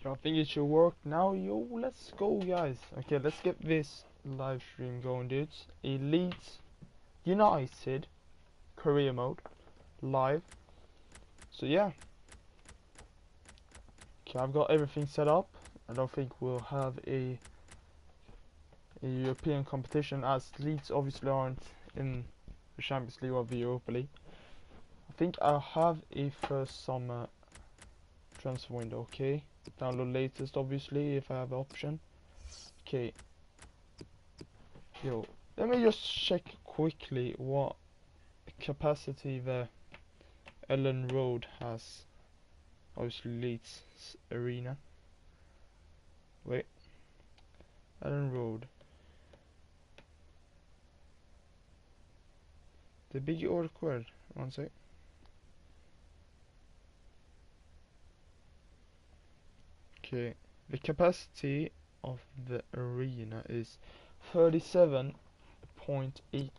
I think it should work now. Yo, let's go, guys. Okay, let's get this live stream going, dudes. A Leeds United career mode live. So yeah, okay, I've got everything set up. I don't think we'll have a European competition, as Leeds obviously aren't in the Champions League or the Europa League. I think I'll have a first summer transfer window. Okay, download latest obviously if I have the option. Okay, yo, let me just check quickly what capacity the Ellen Road has. Obviously Leeds Arena. Wait, Ellen Road. The big awkward. One sec. Okay, the capacity of the arena is 37.89.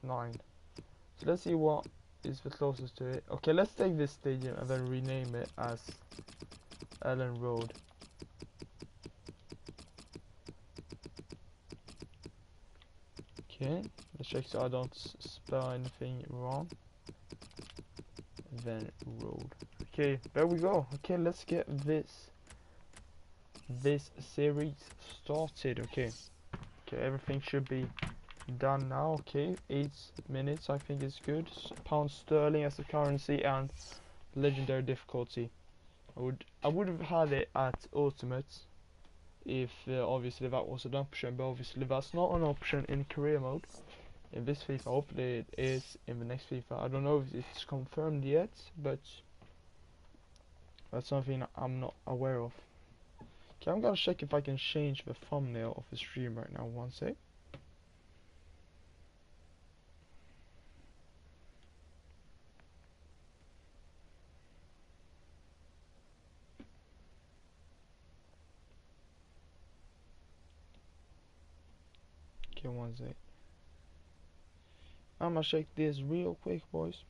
So let's see what is the closest to it. Okay, let's take this stadium and then rename it as Ellen Road. Okay, let's check so I don't spell anything wrong. Then road. Okay, there we go. Okay, let's get this series started. Okay, everything should be done now. Okay, 8 minutes I think is good. Pound sterling as the currency and legendary difficulty. I would have had it at ultimate if obviously that was an option, but obviously that's not an option in career mode in this FIFA. Hopefully it is in the next FIFA. I don't know if it's confirmed yet, but that's something I'm not aware of. Okay, I'm gonna check if I can change the thumbnail of the stream right now. One sec. Okay, one sec. I'm gonna check this real quick, boys.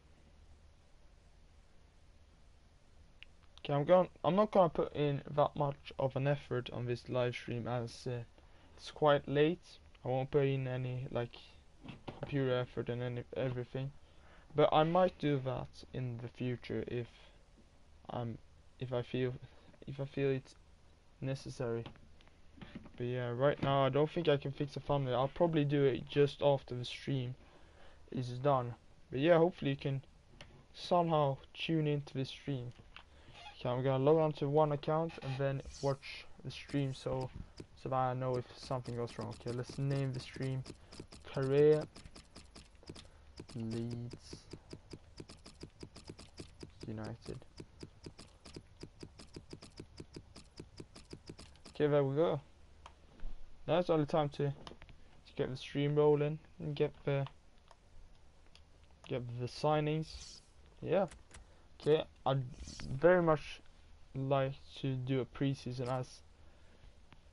Okay, I'm not gonna put in that much of an effort on this live stream, as it's quite late. I won't put in any like computer effort and everything, but I might do that in the future I'm if I feel it's necessary. But yeah, right now I don't think I can fix a thumbnail. I'll probably do it just after the stream is done. But yeah, hopefully you can somehow tune into this stream. Okay, I'm gonna log on to one account and then watch the stream so that I know if something goes wrong. Okay, let's name the stream Career Leeds United. Okay, there we go. Now it's only time to get the stream rolling and get the signings. Yeah. Okay, I'd very much like to do a preseason, as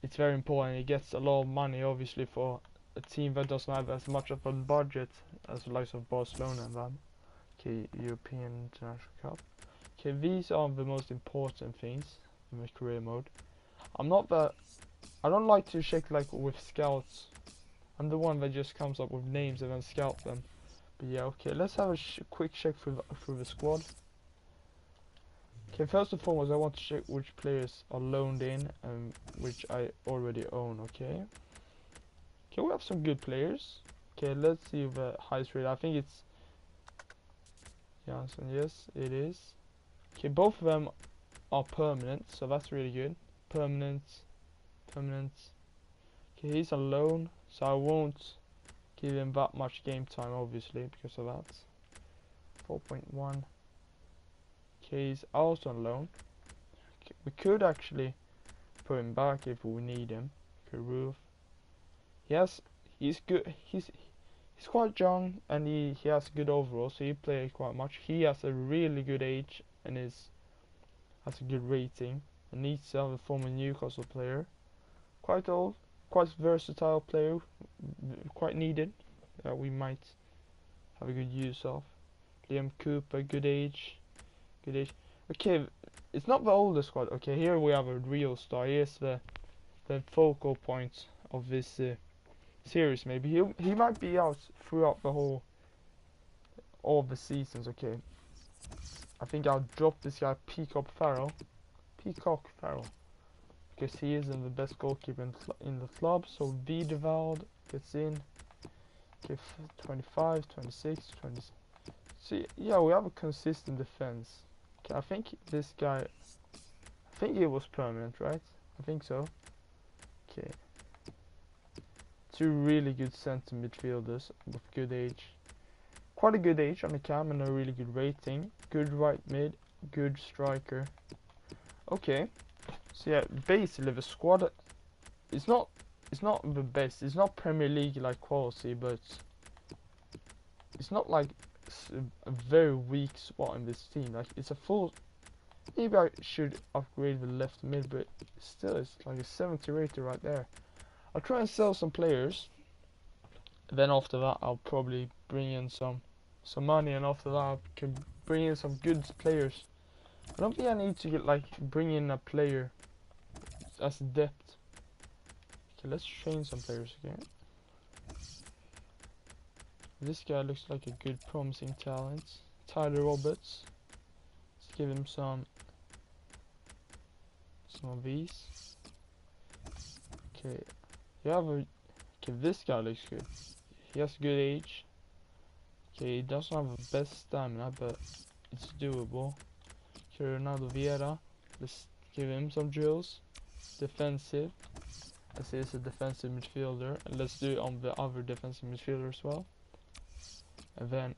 it's very important. It gets a lot of money obviously for a team that doesn't have as much of a budget as the likes of Barcelona and them. Okay, European International Cup. Okay, these are the most important things in the career mode. I don't like to check like with scouts. I'm the one that just comes up with names and then scout them. But yeah, okay, let's have a quick check through the squad. Okay, first and foremost, I want to check which players are loaned in and which I already own. Okay, we have some good players. Okay, let's see the highest rate. I think it's Janssen. Yes, it is. Okay, both of them are permanent, so that's really good. Permanent. Okay, he's on loan, so I won't give him that much game time, obviously, because of that. 4.1. Okay, he's also on loan. Okay, we could actually put him back if we need him. Okay, Roof. He's good. He's quite young and he has good overall, so he plays quite much. He has a really good age and has a good rating. And needs to have a former Newcastle player. Quite old, quite versatile player, quite needed. That we might have a good use of. Liam Cooper, good age. Okay, it's not the older squad. Okay, here we have a real star. Here's the focal point of this series. Maybe he might be out throughout the whole all the seasons. Okay, I think I'll drop this guy Peacock Farrell, because he isn't the best goalkeeper in the club. So Wiedewald gets in. Okay, 25, 26, 20. See, yeah, we have a consistent defense. Okay, I think this guy, I think he was permanent, right? I think so. Okay. Two really good centre midfielders with good age. Quite a good age on the cam and a really good rating. Good right mid, good striker. Okay. So yeah, basically the squad is not the best. It's not Premier League like quality, but it's not like a very weak spot in this team. Like it's a full. Maybe I should upgrade the left mid, but still it's like a 70 rated right there. I'll try and sell some players. Then after that, I'll probably bring in some money, and after that, I can bring in some good players. I don't think I need to bring in a player as depth. Okay, let's train some players again. This guy looks like a good, promising talent. Tyler Roberts. Let's give him some of these. Okay, okay, this guy looks good. He has good age. Okay, he doesn't have the best stamina, but it's doable. Okay, Ronaldo Vieira. Let's give him some drills. Defensive. As he is a defensive midfielder. And let's do it on the other defensive midfielder as well. And then,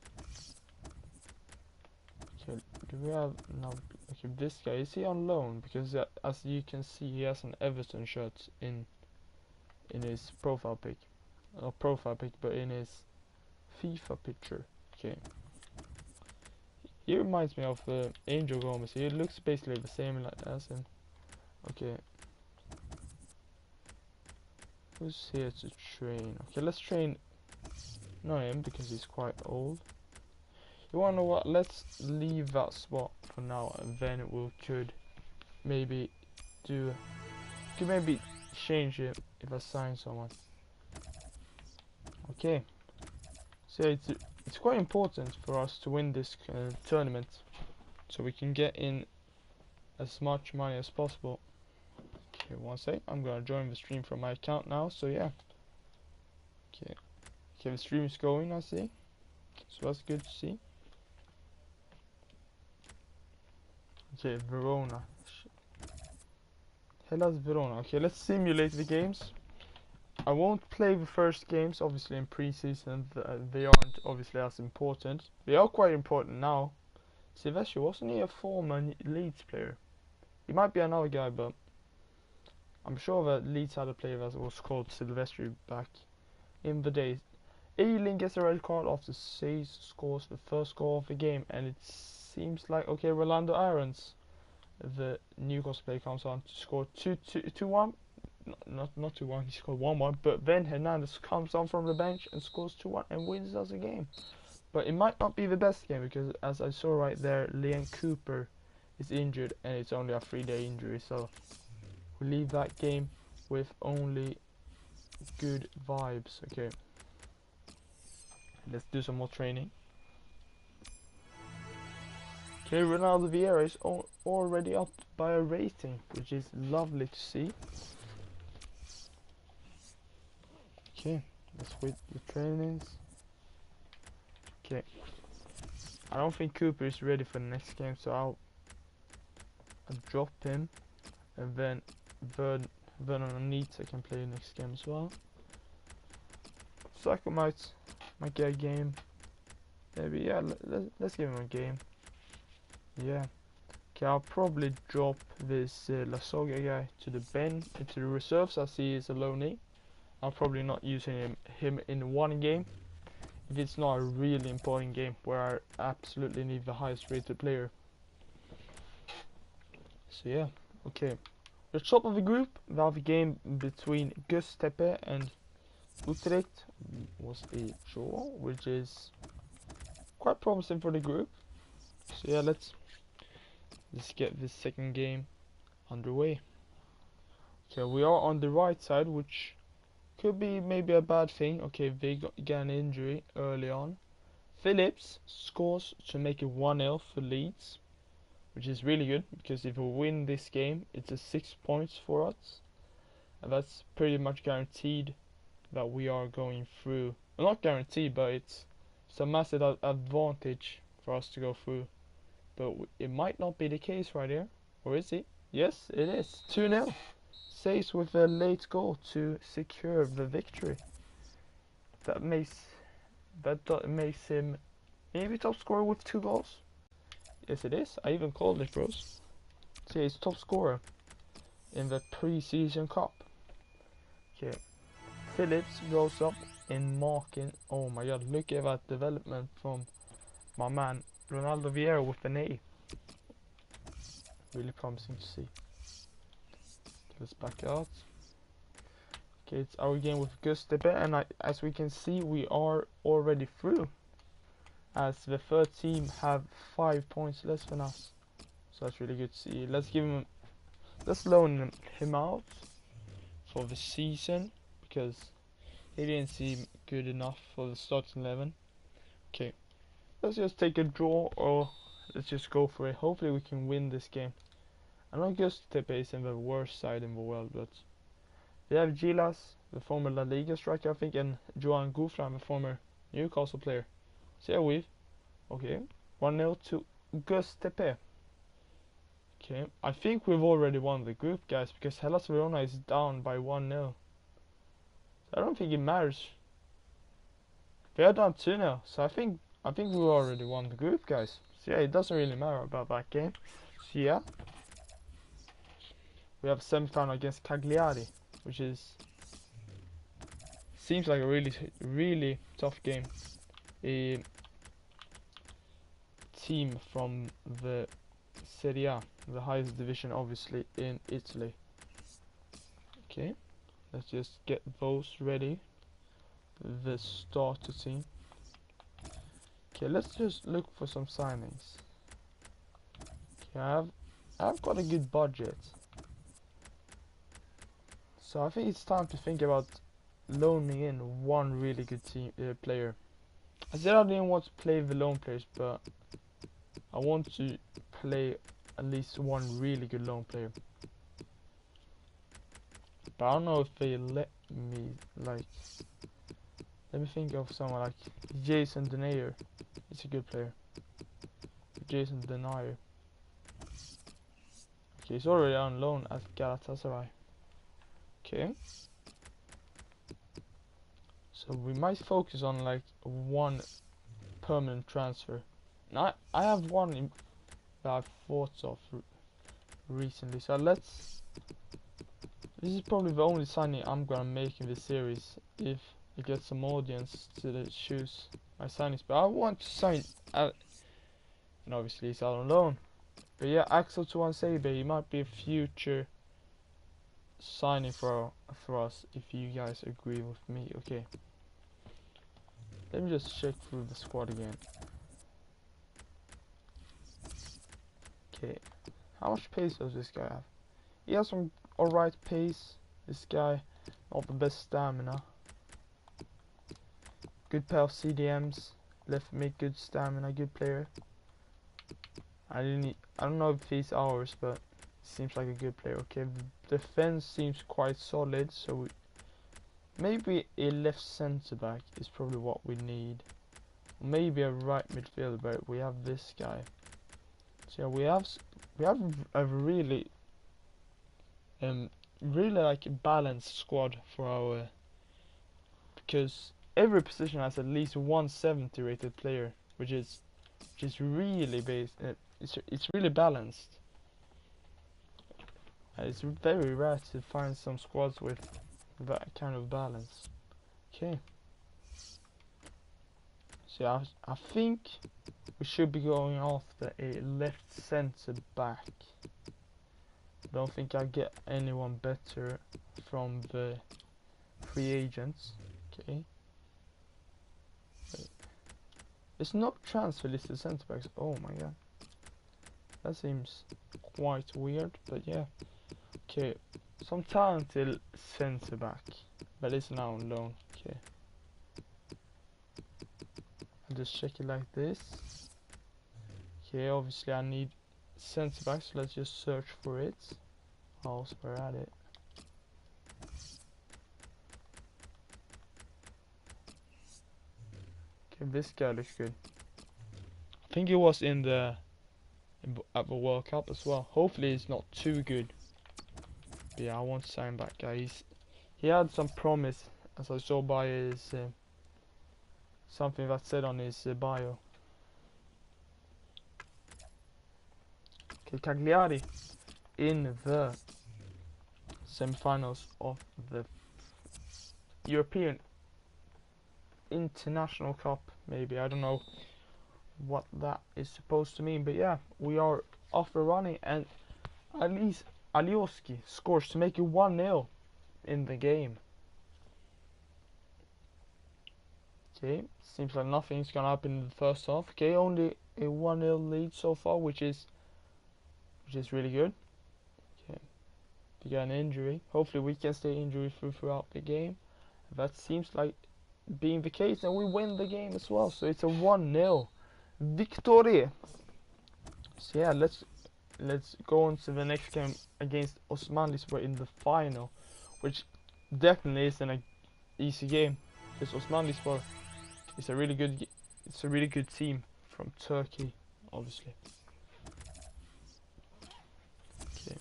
okay, do we have now? Okay, this guy, is he on loan? Because as you can see, he has an Everton shirt in his profile pic. Not profile pic, but in his FIFA picture. Okay. He reminds me of Angel Gomez. He looks basically the same as him. Okay. Who's here to train? Okay, let's train. Not him because he's quite old. You wanna know what? Let's leave that spot for now, and then could maybe change it if I sign someone. Okay. So it's quite important for us to win this tournament, so we can get in as much money as possible. Okay, one sec. I'm gonna join the stream from my account now. So yeah. Okay. Okay, the stream is going. I see. So that's good to see. Okay, Verona. Hellas Verona. Okay, let's simulate the games. I won't play the first games, obviously in pre-season. They aren't obviously as important. They are quite important now. Silvestri, wasn't he a former Leeds player? He might be another guy, but I'm sure that Leeds had a player that was called Silvestri back in the days. Eileen gets a red card after Says scores the first goal of the game, and it seems like, okay, Rolando Aarons, the Newcastle player, comes on to score 2-1. Not 2-1, he scored 1-1, but then Hernandez comes on from the bench and scores 2-1 and wins us a game. But it might not be the best game, because as I saw right there, Liam Cooper is injured, and it's only a 3-day injury, so we leave that game with only good vibes. Okay, let's do some more training. Okay, Ronaldo Vieira is already up by a rating, which is lovely to see. Okay, let's wait the trainings. Okay, I don't think Cooper is ready for the next game, so I'll drop him, and then Vernon Needs I can play next game as well. Saka might get a game. Maybe, yeah, let's give him a game. Yeah. Okay, I'll probably drop this La Soga guy to the reserves, as he is a loanee. I'll probably not use him in one game if it's not a really important game where I absolutely need the highest rated player. So yeah, okay. The top of the group, we have a game between Göztepe and Utrecht. Was a draw, which is quite promising for the group. So yeah, let's let's get this second game underway. Okay, we are on the right side, which could be maybe a bad thing. Okay, they got an injury early on. Phillips scores to make it 1-0 for Leeds, which is really good because if we win this game, it's a 6 points for us, and that's pretty much guaranteed that we are going through. Well, not guaranteed, but it's a massive advantage for us to go through. But it might not be the case right here, or is it? Yes, it is. 2-0. Says with a late goal to secure the victory. That makes him maybe top scorer with 2 goals. Yes, it is. I even called it, bros. So he's top scorer in the pre-season cup. Okay, Phillips goes up in marking. Oh my god, look at that development from my man Ronaldo Vieira with an A. Really promising to see. Let's back out. Okay, it's our game with Gustepe, and as we can see, we are already through, as the third team have 5 points less than us. So that's really good to see. Let's loan him out for the season because he didn't seem good enough for the starting 11. Okay, let's just take a draw, or let's just go for it. Hopefully we can win this game. I know Gustepe is in the worst side in the world, but we have Gilas, the former La Liga striker, I think, and Joan Gufran, the former Newcastle player. So yeah, okay, 1-0 to Gustepe. Okay, I think we've already won the group, guys, because Hellas Verona is down by 1-0. I don't think it matters. They are down 2-0, so I think we already won the group, guys. So yeah, it doesn't really matter about that game. So yeah, we have semi-final against Cagliari, which seems like a really tough game. A team from the Serie A, the highest division, obviously, in Italy. Okay, let's just get those ready. The starter team. Okay, let's just look for some signings. Okay, I've got a good budget, so I think it's time to think about loaning in one really good player. I said I didn't want to play the loan players, but I want to play at least one really good loan player. But I don't know if they let me, like, let me think of someone like Jason Denayer. He's a good player. Jason Denayer. Okay, he's already on loan at Galatasaray. Okay. So we might focus on like one permanent transfer. Now I have one that I've thought of recently. So this is probably the only signing I'm gonna make in this series if it gets some audience to choose my signings. But I want to sign, and obviously he's out on loan. But yeah, Axel Tuanzebe, he might be a future signing for us if you guys agree with me. Okay. Let me just check through the squad again. Okay. How much pace does this guy have? He has some alright pace. This guy, not the best stamina. Good pair of CDMs. Left mid, good stamina, good player. I don't know if he's ours, but seems like a good player. Okay, the defense seems quite solid, so maybe a left centre back is probably what we need. Maybe a right midfielder, but we have this guy. So yeah, we have a really like a balanced squad for our, because every position has at least 170 rated player, which is really it's really balanced. It's very rare to find some squads with that kind of balance. Okay. So yeah, I think we should be going after a left centre back. Don't think I get anyone better from the free agents. Okay. Wait. It's not transfer listed centre backs. Oh my god. That seems quite weird, but yeah. Okay, some talented centre back, but it's now on loan. Okay, I'll just check it like this. Okay, obviously I need centre back, so let's just search for it. Also, we're at it. Okay, this guy looks good. I think he was in the at the World Cup as well. Hopefully he's not too good. But yeah, I want to sign back, guys. He had some promise, as I saw by his something that said on his bio. Okay, Cagliari in the semi-finals of the European International Cup. Maybe, I don't know what that is supposed to mean, but yeah, we are off and running, and at least Alioski scores to make it 1-0 in the game. Okay, seems like nothing's gonna happen in the first half. Okay, only a 1-0 lead so far, which is really good. Okay, if you get an injury, hopefully we can stay injury free throughout the game. That seems like being the case, and we win the game as well. So it's a 1-0 victory. So yeah, let's go on to the next game against Osmanlispor in the final, which definitely isn't an easy game, because Osmanlispor is a really good team from Turkey, obviously. Okay,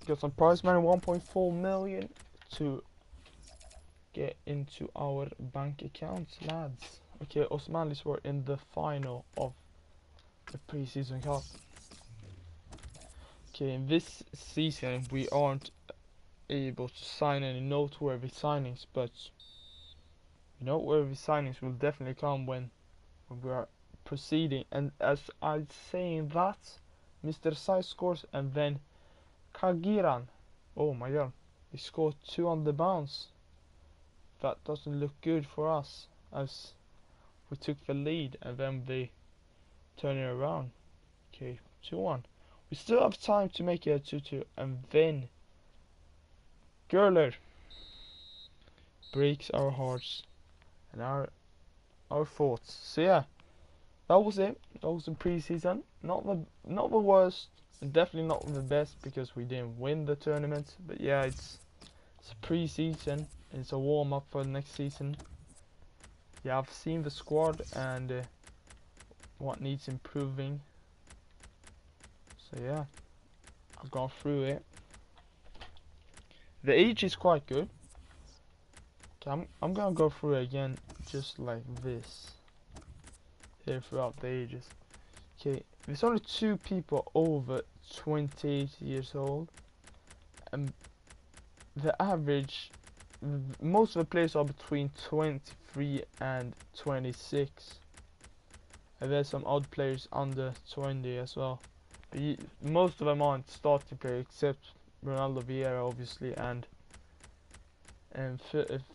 got some prize money, 1.4 million to get into our bank accounts, lads. Okay, Osmanlispor in the final of the pre-season cup. Okay, in this season we aren't able to sign any noteworthy signings, but noteworthy signings will definitely come when we are proceeding. And as I'm saying that, Mr. Sai scores, and then Kagiran, oh my god, he scored 2 on the bounce. That doesn't look good for us, as we took the lead and then they turn it around. Okay, 2-1. We still have time to make it a 2-2, and then Gerler breaks our hearts and our thoughts. So yeah, that was it. That was the preseason. Not the worst, and definitely not the best, because we didn't win the tournament. But yeah, it's a preseason. It's a warm up for the next season. Yeah, I've seen the squad and what needs improving. So yeah, I've gone through it. The age is quite good. Okay, I'm gonna go through it again, just like this. Here throughout the ages. Okay, there's only 2 people over 28 years old, and the average, most of the players are between 23 and 26, and there's some odd players under 20 as well. But most of them aren't starting players, except Ronaldo Vieira, obviously, and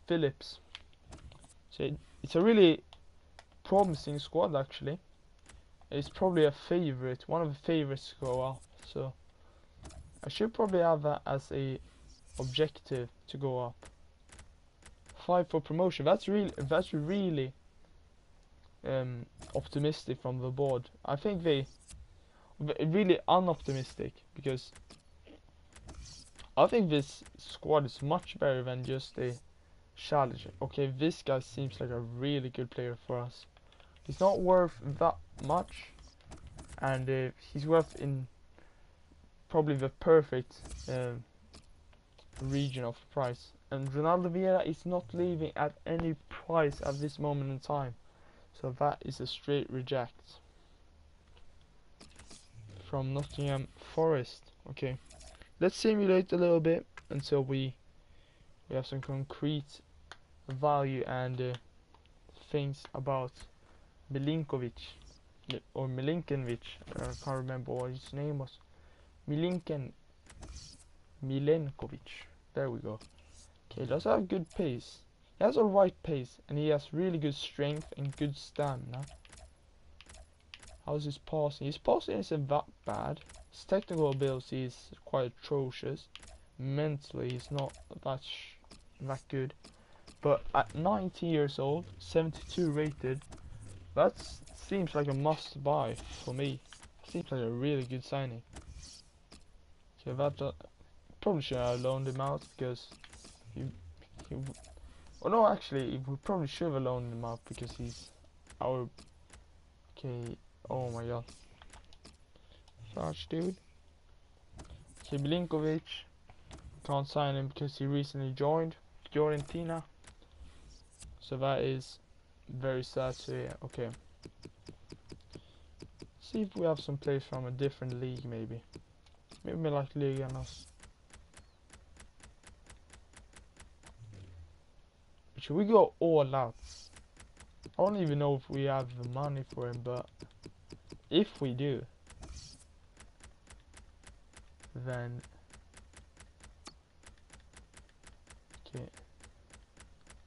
Phillips. So it's a really promising squad, actually. It's probably one of the favorites to go up. So I should probably have that as a objective to go up. Fight for promotion. That's really optimistic from the board. I think they really unoptimistic, because I think this squad is much better than just a challenger. Okay, this guy seems like a really good player for us. He's not worth that much, and he's worth in probably the perfect region of price. And Ronaldo Vieira is not leaving at any price at this moment in time, so that is a straight reject from Nottingham Forest. Okay, let's simulate a little bit until we have some concrete value and things about Milinkovic, or Milinkovic. I can't remember what his name was. Milenkovic. There we go. Okay, does have good pace. He has a right pace, and he has really good strength and good stamina. How's his passing? His passing isn't that bad. His technical ability is quite atrocious. Mentally, he's not that good. But at 90 years old, 72 rated, that seems like a must buy for me. Seems like a really good signing. Okay, that probably should have loaned him out because he oh no, actually, we probably should have loaned him out because he's our. Okay, oh my god. Such dude. Okay, Milinkovic. Can't sign him because he recently joined Fiorentina. So that is very sad to hear. Okay. See if we have some players from a different league maybe. Maybe like Liga Nos. Should we go all out? I don't even know if we have the money for him, but if we do, then okay.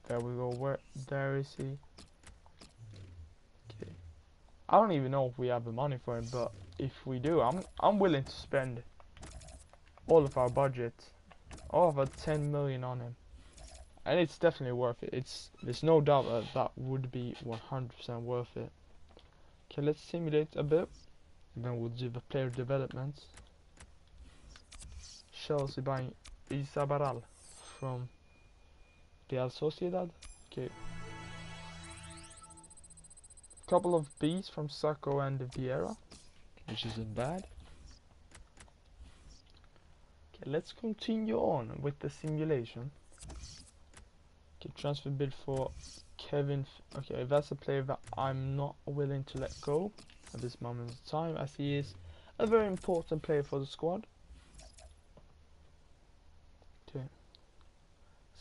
There we go. There is he? Okay. I don't even know if we have the money for him, but if we do, I'm willing to spend all of our budget, all of our 10 million on him. And it's definitely worth it. There's no doubt that that would be 100% worth it. Okay, let's simulate a bit. And then we'll do the player development. Chelsea buying Isabral from Real Sociedad. Okay. Couple of B's from Sacco and Vieira, which isn't bad. Okay, let's continue on with the simulation. Okay, transfer bid for Kevin. Okay, that's a player that I'm not willing to let go at this moment of time, as he is a very important player for the squad. Okay,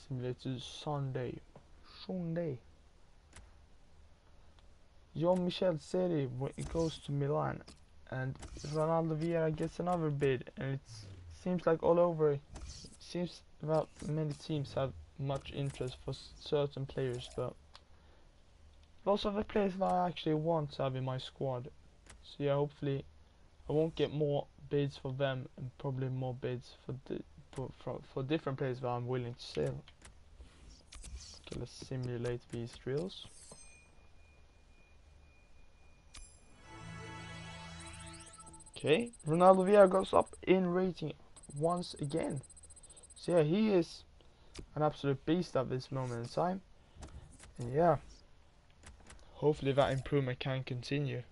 simulated Sunday. Jean-Michel Seri goes to Milan, and Ronaldo Vieira gets another bid, and it seems like all over. It seems that many teams have much interest for certain players, but those are the players that I actually want to have in my squad. So yeah, hopefully I won't get more bids for them, and probably more bids for different players that I'm willing to sell. Okay, let's simulate these drills. Okay, Ronaldo Vieira goes up in rating once again. So yeah, he is an absolute beast at this moment in time. And yeah, hopefully that improvement can continue.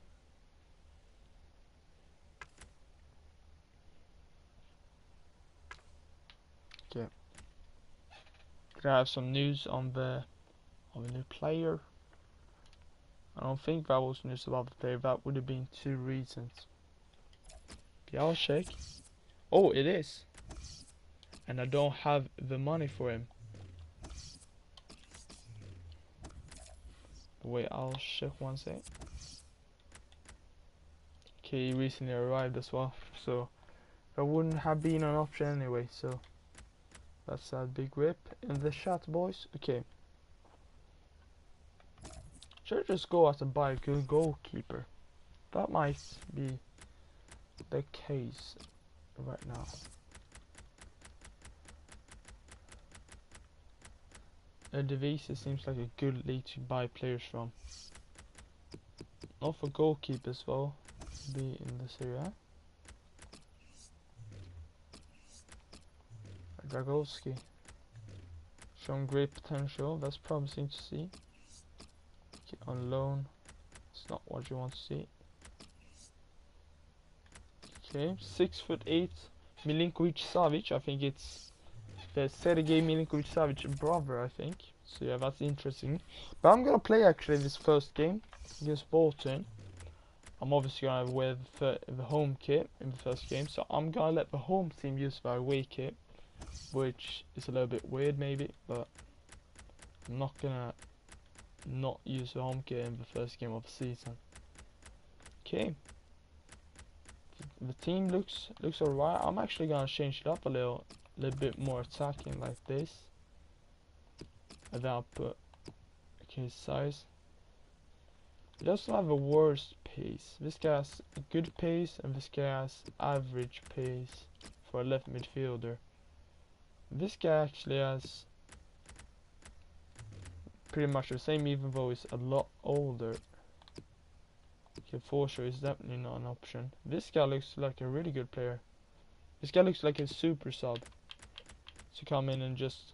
Okay. Did I have some news on the new player? I don't think that was news about the player. That would have been too recent. Yeah, I'll check. Oh, it is. And I don't have the money for him. Wait, I'll check one sec. Okay, he recently arrived as well, so that wouldn't have been an option anyway, so that's a big rip in the chat, boys. Okay. Should I just go out and buy a good goalkeeper? That might be the case right now. Eredivisie seems like a good league to buy players from. Not for goalkeepers though, be in this area. Dragowski, showing great potential, that's promising to see. Okay, on loan, it's not what you want to see. Okay, 6'8", Milinkovic-Savic, I think it's the Sergej Milinkovic-Savic brother, I think. So yeah, that's interesting. But I'm gonna play actually this first game against Bolton. I'm obviously gonna wear the home kit in the first game, so I'm gonna let the home team use their away kit, which is a little bit weird maybe, but I'm not gonna not use the home kit in the first game of the season. Okay. The team looks alright. I'm actually gonna change it up a little bit more attacking like this. And then I'll put okay size. He doesn't have a worst pace. This guy has a good pace and this guy has average pace for a left midfielder. This guy actually has pretty much the same, even though he's a lot older. Okay, for sure, is definitely not an option. This guy looks like a really good player. This guy looks like a super sub to come in and just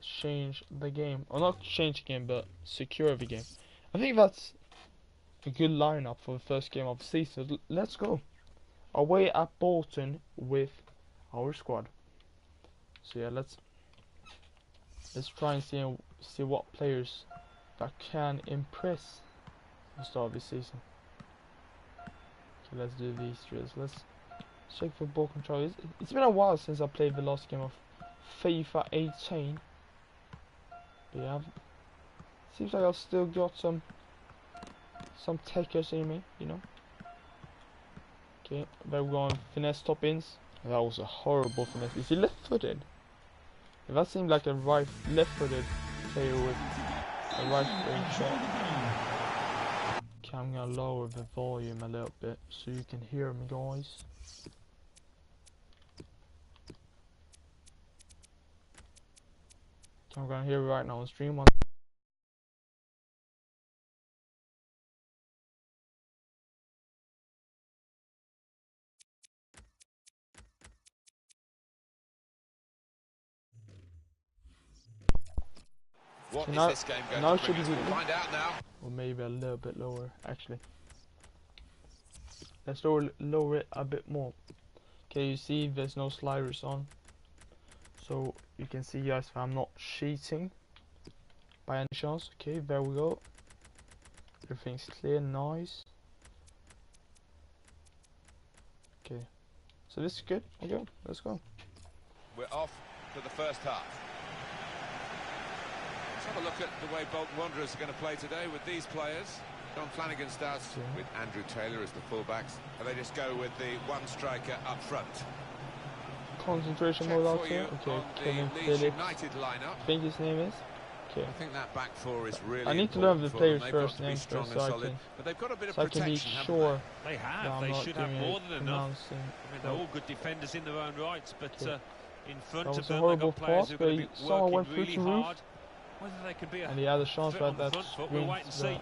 change the game, or not change the game, but secure the game. I think that's a good lineup for the first game of the season. Let's go away at Bolton with our squad. So yeah, let's try and see what players that can impress the start of this season. Okay, let's do these drills. Let's check for ball control. It's been a while since I played the last game of FIFA 18. But yeah, seems like I've still got some techers in me, you know. Okay, there we go on finesse top ins. That was a horrible finesse. Is he left-footed? If that seemed like a left-footed player with a right-footed shot. Okay, I'm gonna lower the volume a little bit so you can hear me, guys. Okay, I'm gonna hear it right now on stream. What So is now, this game going now to should bring us? be We'll find out now. Or maybe a little bit lower, actually. Let's lower it a bit more. Okay, you see there's no sliders on. So you can see, guys, if I'm not cheating by any chance. Okay, there we go. Everything's clear, nice. Okay, so this is good. Okay, let's go. We're off to the first half. Let's have a look at the way Bolton Wanderers are going to play today with these players. John Flanagan starts with Andrew Taylor as the fullbacks, and they just go with the one striker up front. Concentration mode out here. Okay, Kevin Phillips. United lineup. I think his name is. Okay. I think that back four is really I need to learn the players' first names first, so I can be sure. They have. They should have more than enough. I mean, they're all good defenders in their own rights, but in front of them, they've got players who are going to be working really hard. Whether they can be and he had a chance at that we'll wait and see.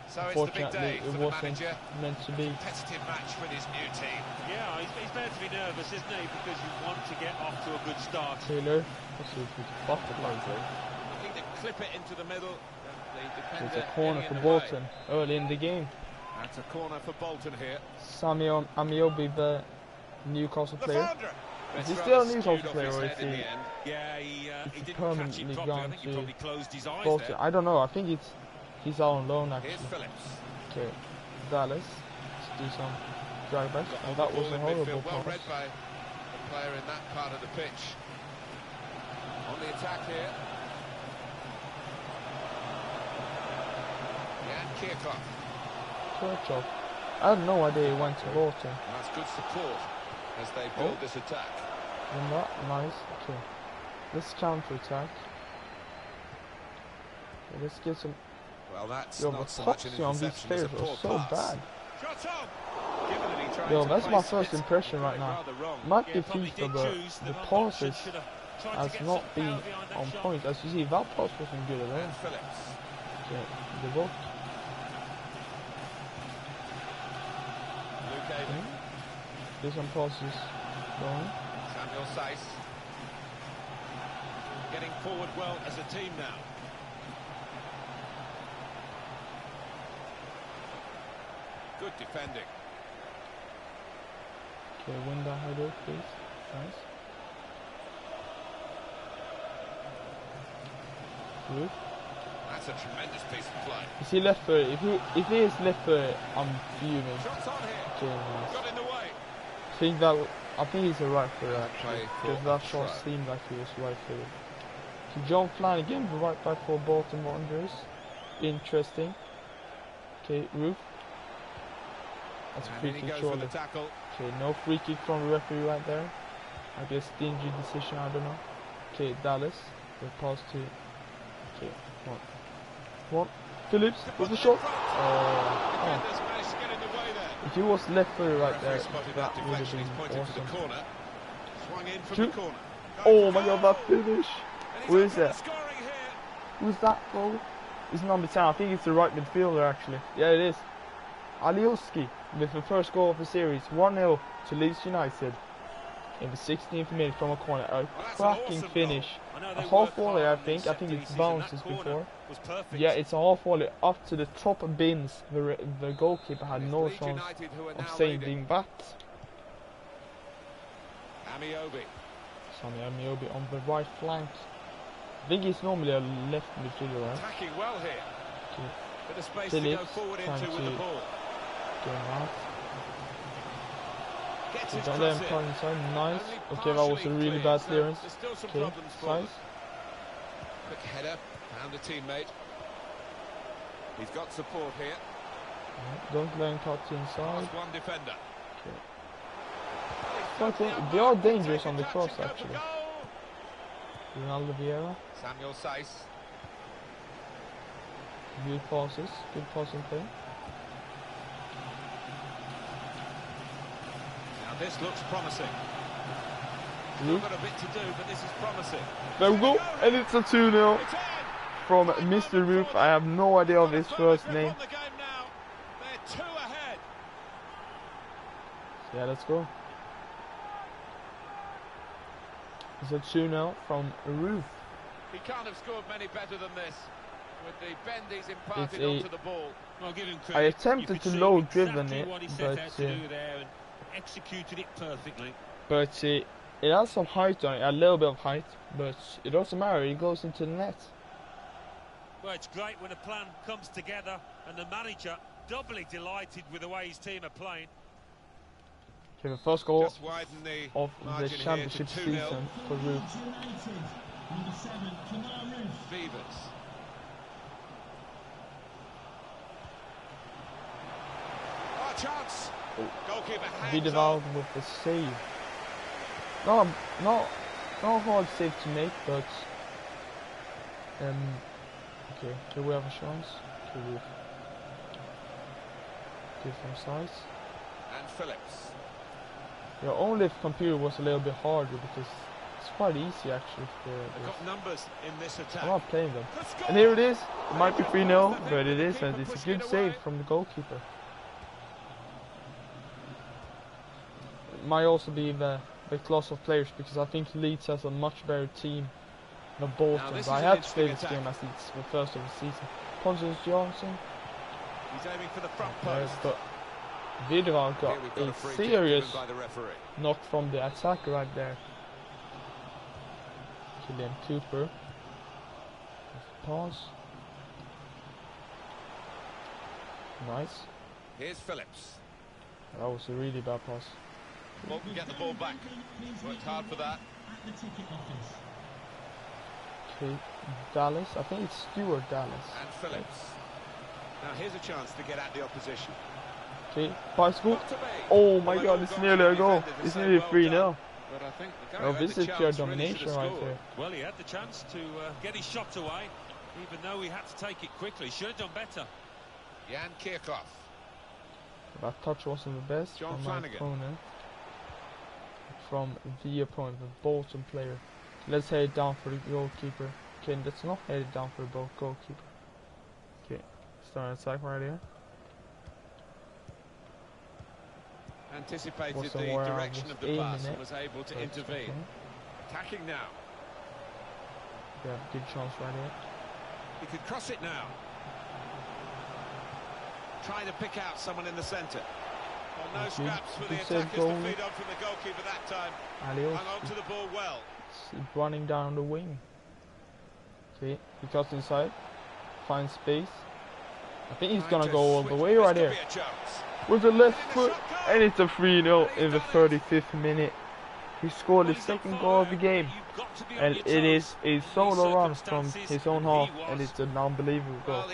So it's the big day it for wasn't the manager. meant to be. Competitive match with his new team. Yeah, he's there to be nervous, isn't he? Because you want to get off to a good start. Taylor, let's see if he's buffed it lately. Looking to clip it into the middle. It's a corner for Bolton early in the game. That's a corner for Bolton here. Samuel Amiobi, the Newcastle player. Is he still a Newcastle player, or is he? Yeah, he didn't permanently catch it properly. I think he probably closed his eyes Bolton. there. I don't know. I think he's out on loan actually. Here's Phillips. Okay, Dallas. Let's do some drag back. Oh, that was a horrible pass. Well read by the player in that part of the pitch. On the attack here. Yeah, Kirchhoff. I had no idea he went to Bolton. That's good support as they build this attack. And that, nice. Okay, let's counter attack. Okay, let's get some. Well, that's Yo, not the so much an proxy on these interception players as a are poor so pass. bad. Given that he tried Yo, to that's my place first it impression right now. rather wrong. Might be Probably FIFA, did but choose the wrong passes option, tried to has get not some been power behind that on shot. point. As you see, that pass wasn't good at all. And Phillips. Okay, the ball. Luke Avon. Do some passes going. Samuel Saiss. Getting forward well as a team now. Good defending. Okay, win that header, please. Nice. Good. That's a tremendous piece of play. Is he left footed? If he is left footed, I'm fuming. Shots on here. Okay, nice. Got in the way. I think he's a right footer actually, Play because for that a shot try. seemed like he was right footed. Okay, John Flanagan, the right back for Bolton Wanderers. Interesting. Okay, Roof. That's a And free in he kick goes for surely. the tackle. Okay, no free kick from the referee right there. I guess stingy decision, I don't know. Okay, Dallas. The pass to. Okay, come on. What? Phillips with the shot. Oh. If he was left footed right there, that would have been awesome. Shoot. Oh my god, that finish. Who is that? Who's that, bro? It's number 10. I think it's the right midfielder, actually. Yeah, it is. Alioski with the first goal of the series. 1-0 to Leeds United. In the 16th minute from a corner. A cracking finish. A half volley, I think. I think it's bounces before. Yeah, it's a half volley up to the top bins. The goalkeeper had no chance of saving that. Sami Amiobi on the right flank. I think he's normally a left midfielder, right? Attacking well here. Okay. Bit of space to go forward into with the ball. Going out. Don't let him cut inside. Nice. Okay, that was a really bad clearance. Okay, nice. Quick header, found a teammate. He's got support here. Don't let him cut inside. One defender. Okay. They are dangerous on the cross, actually. Ronaldo Vieira. Samuel Saiz. Good passes. Good passing play. This looks promising. We've got a bit to do, but this is promising. There we go, and it's a 2-0 from Mr. Roof. I have no idea of his first name. They're 2 ahead. Yeah, let's go. It's a 2-0 from Roof. He can't have scored many better than this. With the bend he's imparted onto the ball. Well, give him credit. I attempted to low driven it, but executed it perfectly. But it has some height on it, a little bit of height, but it doesn't matter, it goes into the net. Well, it's great when a plan comes together and the manager doubly delighted with the way his team are playing. Okay, the first goal of the championship season for Roof. Beavers. Oh, chance. Videval with the save. No hard save to make, but okay, here we have a chance. Okay, we give some size. And Phillips. Yeah, only if computer was a little bit harder, because it's quite easy actually for They've got numbers in this attack. I'm not playing them. And here it is. It might be 3-0, but it is, and it's a good save from the goalkeeper. Might also be the class of players, because I think Leeds has a much better team than Bolton. But I have to play this game as it's the first of the season. Pontus Johnson. He's aiming for the front post. But Videval got a serious knock from the attack right there. Kylian Cooper. Pass. Nice. Here's Phillips. That was a really bad pass. Bolton get the ball back. Worked hard for that. Okay, Dallas. I think it's Stuart Dallas. And Phillips. Now here's a chance to get at the opposition. Okay, bicycle. Oh my god, it's nearly a goal. It's nearly 3-0. Oh, this is pure domination right there. Well, he had the chance to get his shot away, even though he had to take it quickly. Should have done better. Jan Kirchhoff. That touch wasn't the best from my opponent. From the opponent, the Bolton player. Let's head down for the goalkeeper. Okay, let's not head it down for the goalkeeper. Okay, start an attack right here. Anticipated the direction of the pass and was able to intervene. Attacking now. Yeah, good chance right here. He could cross it now. Trying to pick out someone in the centre. Well, no scraps for the attackers to feed on from the goalkeeper that time. Hung on to the ball well. It's running down the wing. Okay, he cuts inside. Finds space. I think he's gonna go all the way right here. With the left foot, and it's a 3-0 in the 35th minute. He scored his second goal of the game, and it is a solo run from his own half, and it's an unbelievable goal.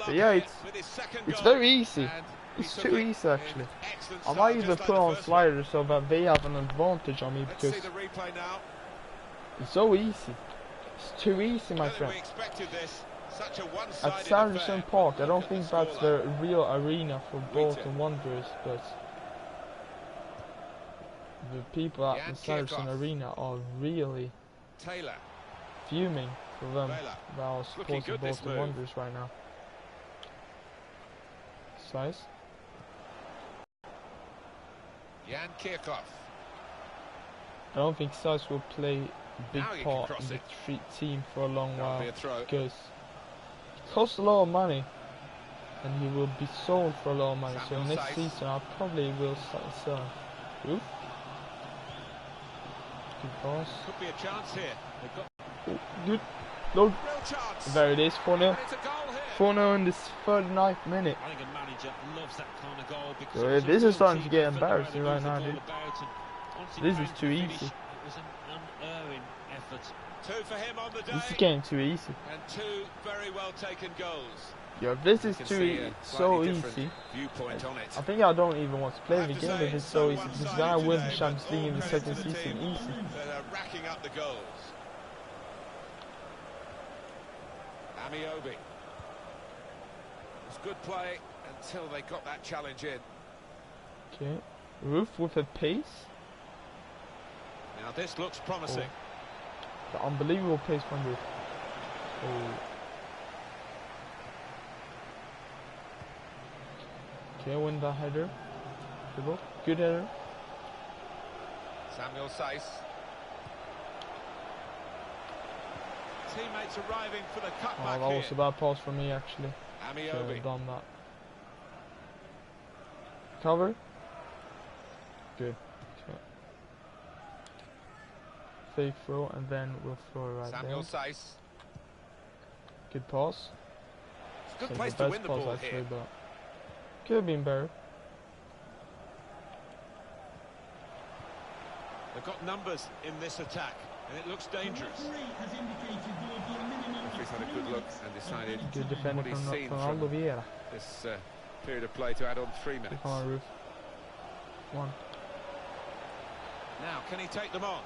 But yeah, it's very easy. It's too easy actually. I might even put on sliders so that they have an advantage on me, because it's so easy. It's too easy, my friend. Such a at one-sided Saracen affair. Park. I Look don't at think the that's the scoreline. real arena for Wheaton. Bolton Wanderers, but the people at Jan the Saracen Kirchhoff. Arena are really Taylor. fuming for them Vela. that are Looking supporting good, this Bolton move. Wanderers right now. Size. Jan Kirchhoff. I don't think Size will play a big Now you can part cross in it. the team for a long That'll while be a throw. because it costs a lot of money and he will be sold for a lot of money. Samuel So next Saiz. season I probably will start selling. Oof. Good pass. Could be a chance here. They've got Oh, good. Look. Real chance. There it is, 4-0. And it's a goal here. 4-0 in this 39th minute. I think a manager loves that kind of goal because Yeah, it was a this is real starting to team get effort, the way embarrassing they right moved the now, ball dude. about, and once it This came is to too finish, easy. It was an unerring effort. 2 for him on the day. This is getting too easy. And 2 very well taken goals. Yo, if this is You can too see a so slightly different easy, viewpoint on it. I think I don't even want to play I the have to game say, if it's it's so so easy, because one-sided then I win the today, Champions but League in all the credit second to the season team easy. that are racking up the goals. Amiobi. It's good play until they got that challenge in. Okay, Roof with a pace. Now this looks promising. The unbelievable pace from Roof. Oh. Okay, win that header. Good header. Samuel Saiz. Teammates arriving for the Oh, cutback that was here. a bad pass for me actually. Should Amiobi. have done that. Cover. Good. Okay. Fake throw and then we'll throw it right Samuel there. Saiz. Good pass. It's a good So place the to best win the pass ball actually, here. but could have been better. They've got numbers in this attack, and it looks dangerous. Referee's had a good look and decided Good defender what he's from seen Ronaldo from Vieira. this period of play to add on 3 minutes. Come on, Roof. One. Now, can he take them on?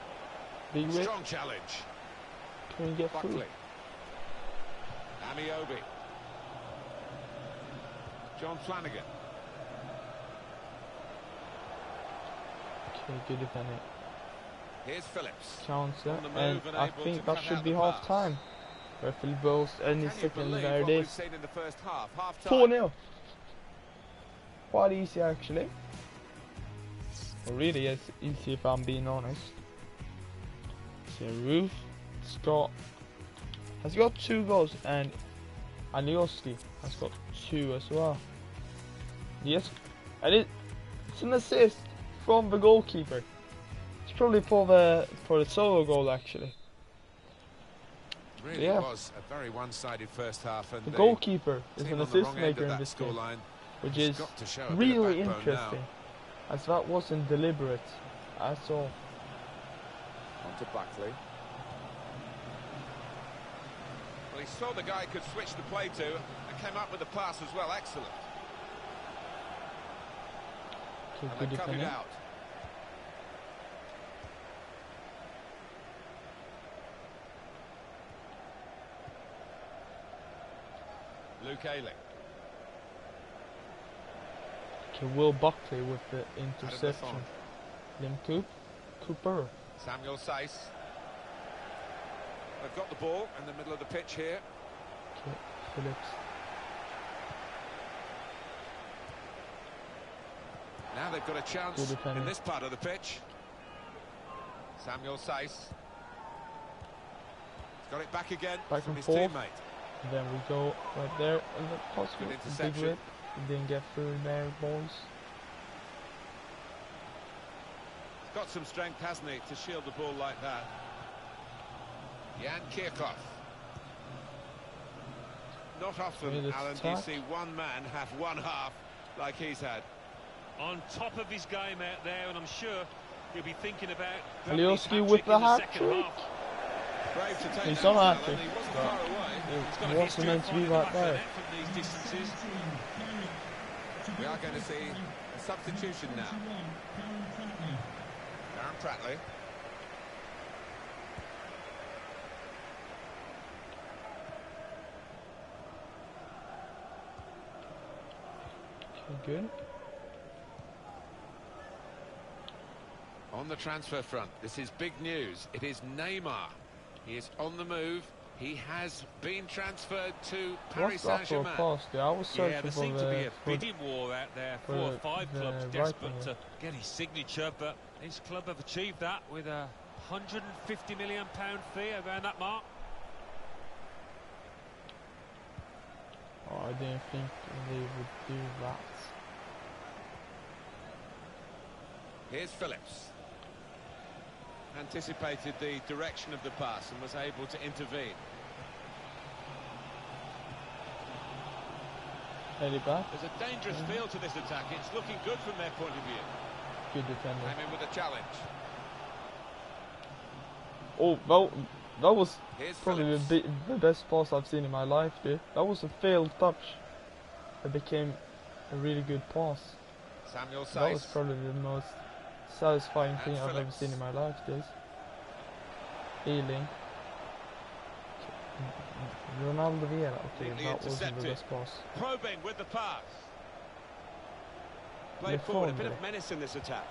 Big whip. Strong challenge. Can we get through? Buckley. Amiobi. John Flanagan. Okay, good defending. Here's Phillips. Counter, On the move and and I able think to that cut should out be the half pass. time. Referee blows any Can you second. believe There it what we've is. seen in the first half? Half time. 4-0. Quite easy actually. Well, really is easy if I'm being honest. So Roof has got 2 goals and Alioski has got 2 as well. Yes, and it's an assist from the goalkeeper. It's probably for the solo goal actually. Really Yeah. was a very one-sided first half, and The goalkeeper is team an on the assist wrong end maker of in that this game, scoreline which has is got to show a bit of really backbone interesting, as that wasn't deliberate at all. Now. On to Buckley. Well, he saw the guy could switch the play to and came up with the pass as well. Excellent. Okay, And good they cut it defending. out. Luke Ayling. Okay, Will Buckley with the interception. Lim Cooper. Samuel Saiz. They've got the ball in the middle of the pitch here. Okay, Phillips. Now they've got a chance Good defending. in this part of the pitch. Samuel Saiz. He's got it back again Back from and his forth. teammate. Then we go right there, and the possible Good big interception. whip. We didn't get through there, boys. He's got some strength, hasn't he, to shield the ball like that. Jan Kirchhoff. Not often, Really Alan, do you attack. see one man have one half like he's had. On top of his game out there, and I'm sure he'll be thinking about Alioski with the hat-trick. Brave to take He's that, on Alan. hat-trick. He wasn't far away. It wasn't meant to be right there. From these distances. We are going to see a substitution now. Darren Pratley. Good. On the transfer front, this is big news. It is Neymar. He is on the move. He has been transferred to Paris Saint-Germain. Yeah, there seemed to be a bidding war out there. 4 or 5 clubs desperate to get his signature, but his club have achieved that with a £150 million fee around that mark. Oh, I didn't think they would do that. Here's Phillips. Anticipated the direction of the pass and was able to intervene. Head it back. There's a dangerous feel to this attack. It's looking good from their point of view. Good defender. Came in with a challenge. Oh, that was Here's probably the best pass I've seen in my life, dude. That was a failed touch. It became a really good pass. Samuel Saiz. That was probably the most satisfying thing I've ever seen in my life, dude. Healing. Ronaldo Vieira. Okay, that wasn't the best pass. Probing with the pass. Played forward, a bit of menace in this attack.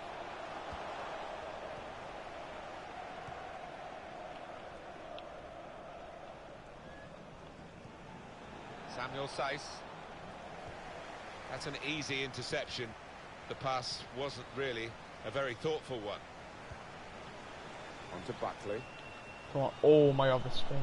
Samuel Saiz. That's an easy interception. The pass wasn't really a very thoughtful one. On to Buckley. Come on. Oh my god, this thing.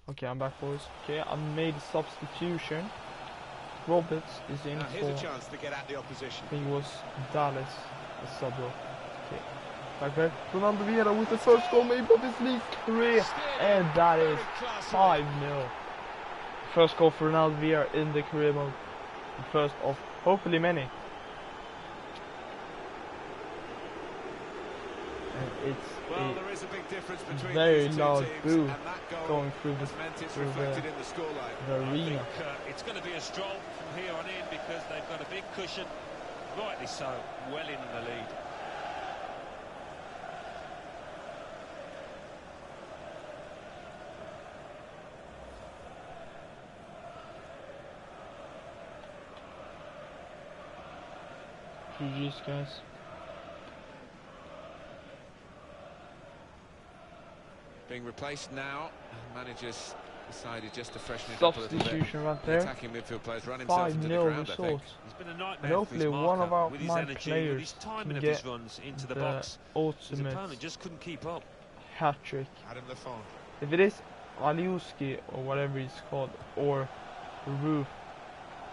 Okay, I'm back, boys. Okay, I made a substitution. Roberts is in here's for... a chance to get at the opposition. I think it was Dallas, the sub. Okay, back there. Ronaldo Vieira with the first goal maybe of his league career. And that is 5-0. First goal for Ronaldo Vieira in the career mode. The first of hopefully many. And it's there is a big difference between very these loud two boo going through the arena. It's going to be a stroll from here on in because they've got a big cushion, rightly so, well in the lead. GG's, guys. Being replaced now. Managers decided just to freshen it up a little bit. Substitution right there. Attacking midfield players run himself into the ground, I think. He's been a nightmare. And hopefully one of our with his energy, with his timing of his runs into the box. His opponent just couldn't keep up. Hat-trick. Adam Lafont. If it is Aliuski or whatever he's called, or Roof,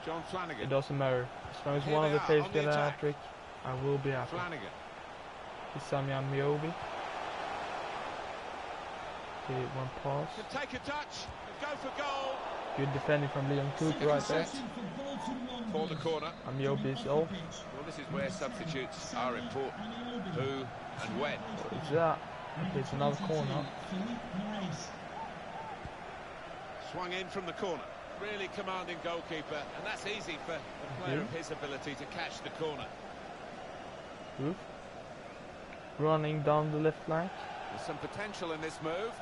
John Flanagan. it doesn't matter. As long as one of the players get a hat-trick, I will be happy. Flanagan. Isamian Miobi. Okay, one pass. Can take a touch and go for goal. Good defending from Leon Cook right there. For the corner. And Miobi is off. Well, this is where substitutes are important. Who and when. What is that? Okay, it's another corner. Swung in from the corner. Really commanding goalkeeper, and that's easy for a player of his ability to catch the corner. Roof. Running down the left flank. There's some potential in this move.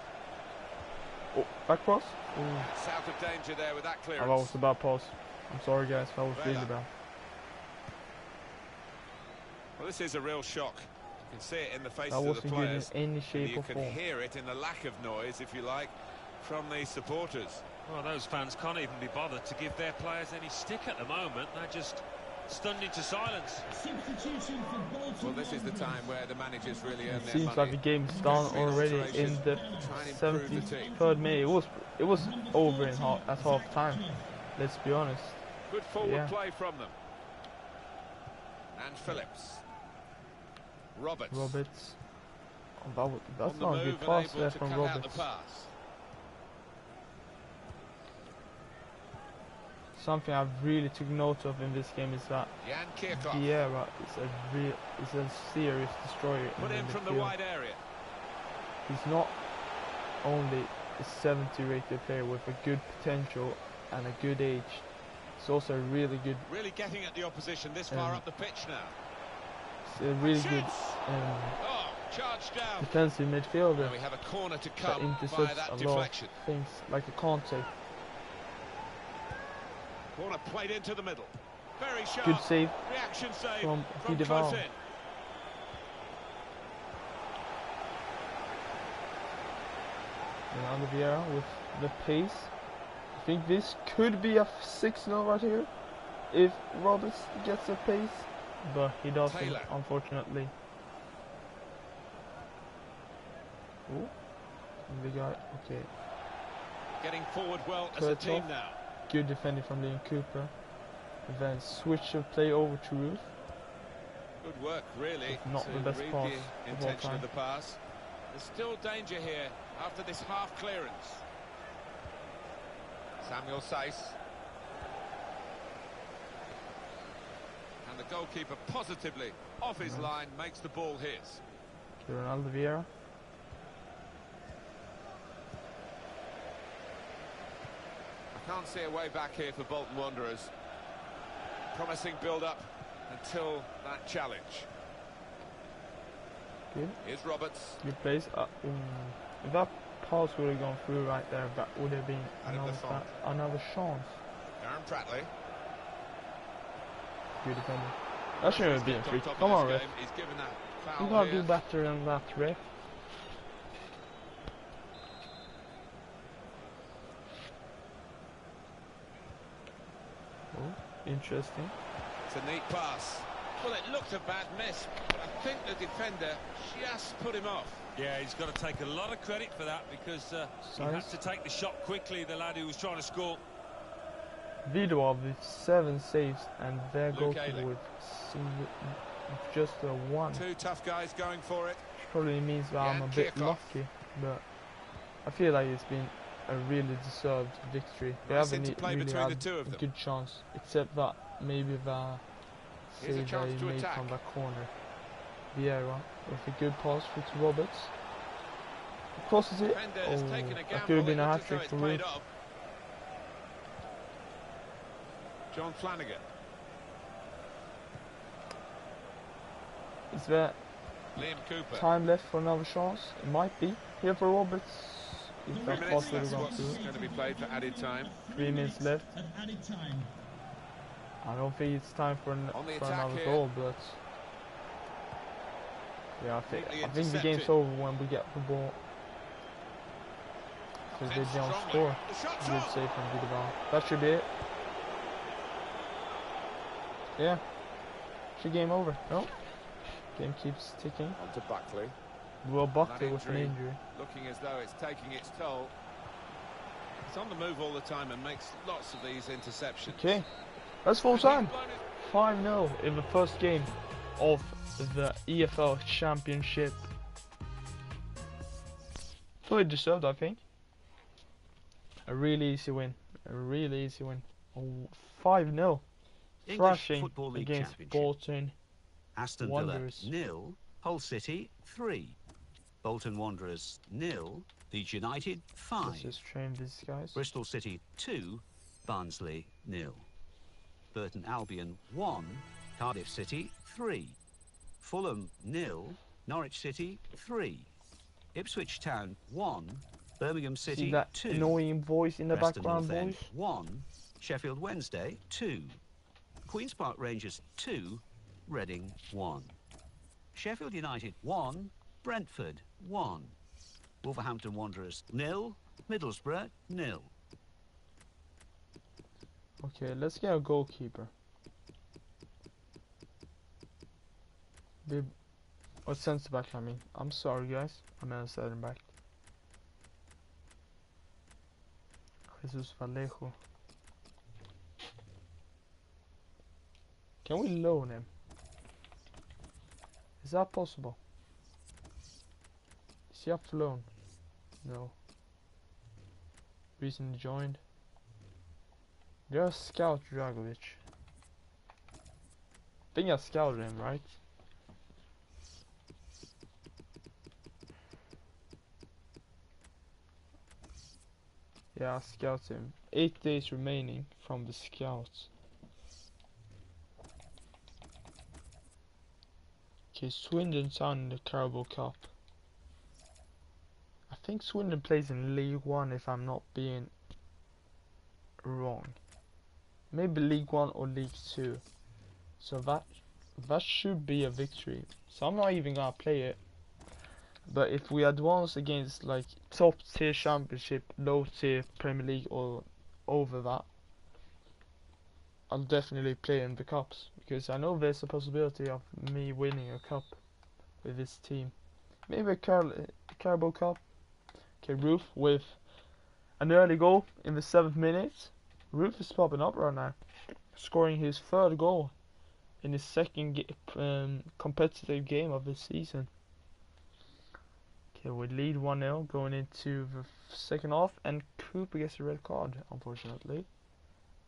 Oh, back cross. It's out of danger there with that clearance. That was a bad pass. I'm sorry guys, that was really bad. Well, this is a real shock. You can see it in the faces That of the wasn't players. good in any shape or form. You can hear it in the lack of noise, if you like, from the supporters. Well, those fans can't even be bothered to give their players any stick at the moment. They're just stunned into silence. Well, this is the time where the managers really earn their money. Seems like the game's done already in the 73rd minute. It was over at half time. Let's be honest. Good forward play from them. And Phillips. Roberts. Oh, that's not a good pass there from Roberts. Something I really took note of in this game is that Vieira is a serious destroyer Put in from the wide area. He's not only a 70 rated player with a good potential and a good age. He's also a really good. Really getting at the opposition this far up the pitch now. He's a really good charged down. defensive midfielder. Now we have a corner to come that via intercepts that a deflection. lot of things like a Conte. Corner played into the middle. Very sharp. Good save. Reaction save from close in. And Vieira with the pace. I think this could be a 6-0 right here if Roberts gets a pace, but he doesn't, unfortunately. Oh, the guy. Okay. Getting forward well as a team now. Good defending from Liam Cooper. And then switch of play over to Ruth. Good work, really. Not the best pass the intention of the pass. There's still danger here after this half clearance. Samuel Saiss. And the goalkeeper positively off his line makes the ball his. Ronaldo Vieira. I can't see a way back here for Bolton Wanderers. Promising build-up until that challenge. Good. Here's Roberts. Good place. If that pass would have gone through right there, that would have been another chance. Aaron Pratley. Good defender. That shouldn't have been free. Come on, ref. He's given that foul. You gotta do better than that, ref. Oh, interesting. It's a neat pass. Well, it looked a bad miss, but I think the defender just put him off. Yeah, he's got to take a lot of credit for that because he had to take the shot quickly, the lad who was trying to score. Video with 7 saves and their goalkeeper with just a 1. Two tough guys going for it. Which probably means that I'm a bit lucky, but I feel like it's been a really deserved victory. They haven't really had a good chance, except that maybe the save they made from that corner. Vieira with a good pass to Roberts. Crosses it. Oh, that could have been a hat-trick for Ruth. John Flanagan. Is there Liam Cooper. Time left for another chance? It might be. Here for Roberts. If 3 that minutes, pass would have that's gone what's through. going to be played for added time. 3 minutes left. I don't think it's time for another goal, but yeah, I think the game's over when we get the ball. Because they don't score. Good save from Vidal. That should be it. Yeah. Should game over. No. Game keeps ticking. On to Buckley. Well, Buckley with an injury. Looking as though it's taking its toll. He's on the move all the time and makes lots of these interceptions. Okay. That's full time. 5-0 in the first game of the EFL Championship. Fully deserved, I think. A really easy win. A really easy win. 5-0. Thrashing against Bolton Aston Wanderers. Villa 0, Hull City 3. Bolton Wanderers 0, Leeds United 5. Let's just train these guys. Bristol City 2, Barnsley 0. Burton Albion 1, Cardiff City 3. Fulham 0, Norwich City 3. Ipswich Town 1, Birmingham City See that 2. annoying voice in the Preston background, North End boys? 1, Sheffield Wednesday 2. Queen's Park Rangers 2, Reading 1. Sheffield United 1, Brentford 1. Wolverhampton Wanderers 0, Middlesbrough 0. Okay, let's get a goalkeeper. Or centre back, I mean. I'm sorry, guys. I meant centre back. Jesus Vallejo. Can we loan him? Is that possible? Is he up for loan? No. Recently joined. There's Scout Dragovic. I think I scouted him, right? Yeah, I scouted him. 8 days remaining from the scouts. Okay, Swindon Town in the Carabao Cup. I think Swindon plays in League 1 if I'm not being wrong. Maybe League 1 or League 2. So that should be a victory. So I'm not even gonna play it. But if we advance against like top tier championship, low tier Premier League or over that, I'll definitely play in the cups. Because I know there's a possibility of me winning a cup with this team. Maybe a Carabao Cup. Okay, Roof with an early goal in the 7th minute. Roof is popping up right now, scoring his 3rd goal in his 2nd competitive game of the season. Okay, we lead 1-0 going into the 2nd half, and Cooper gets a red card, unfortunately.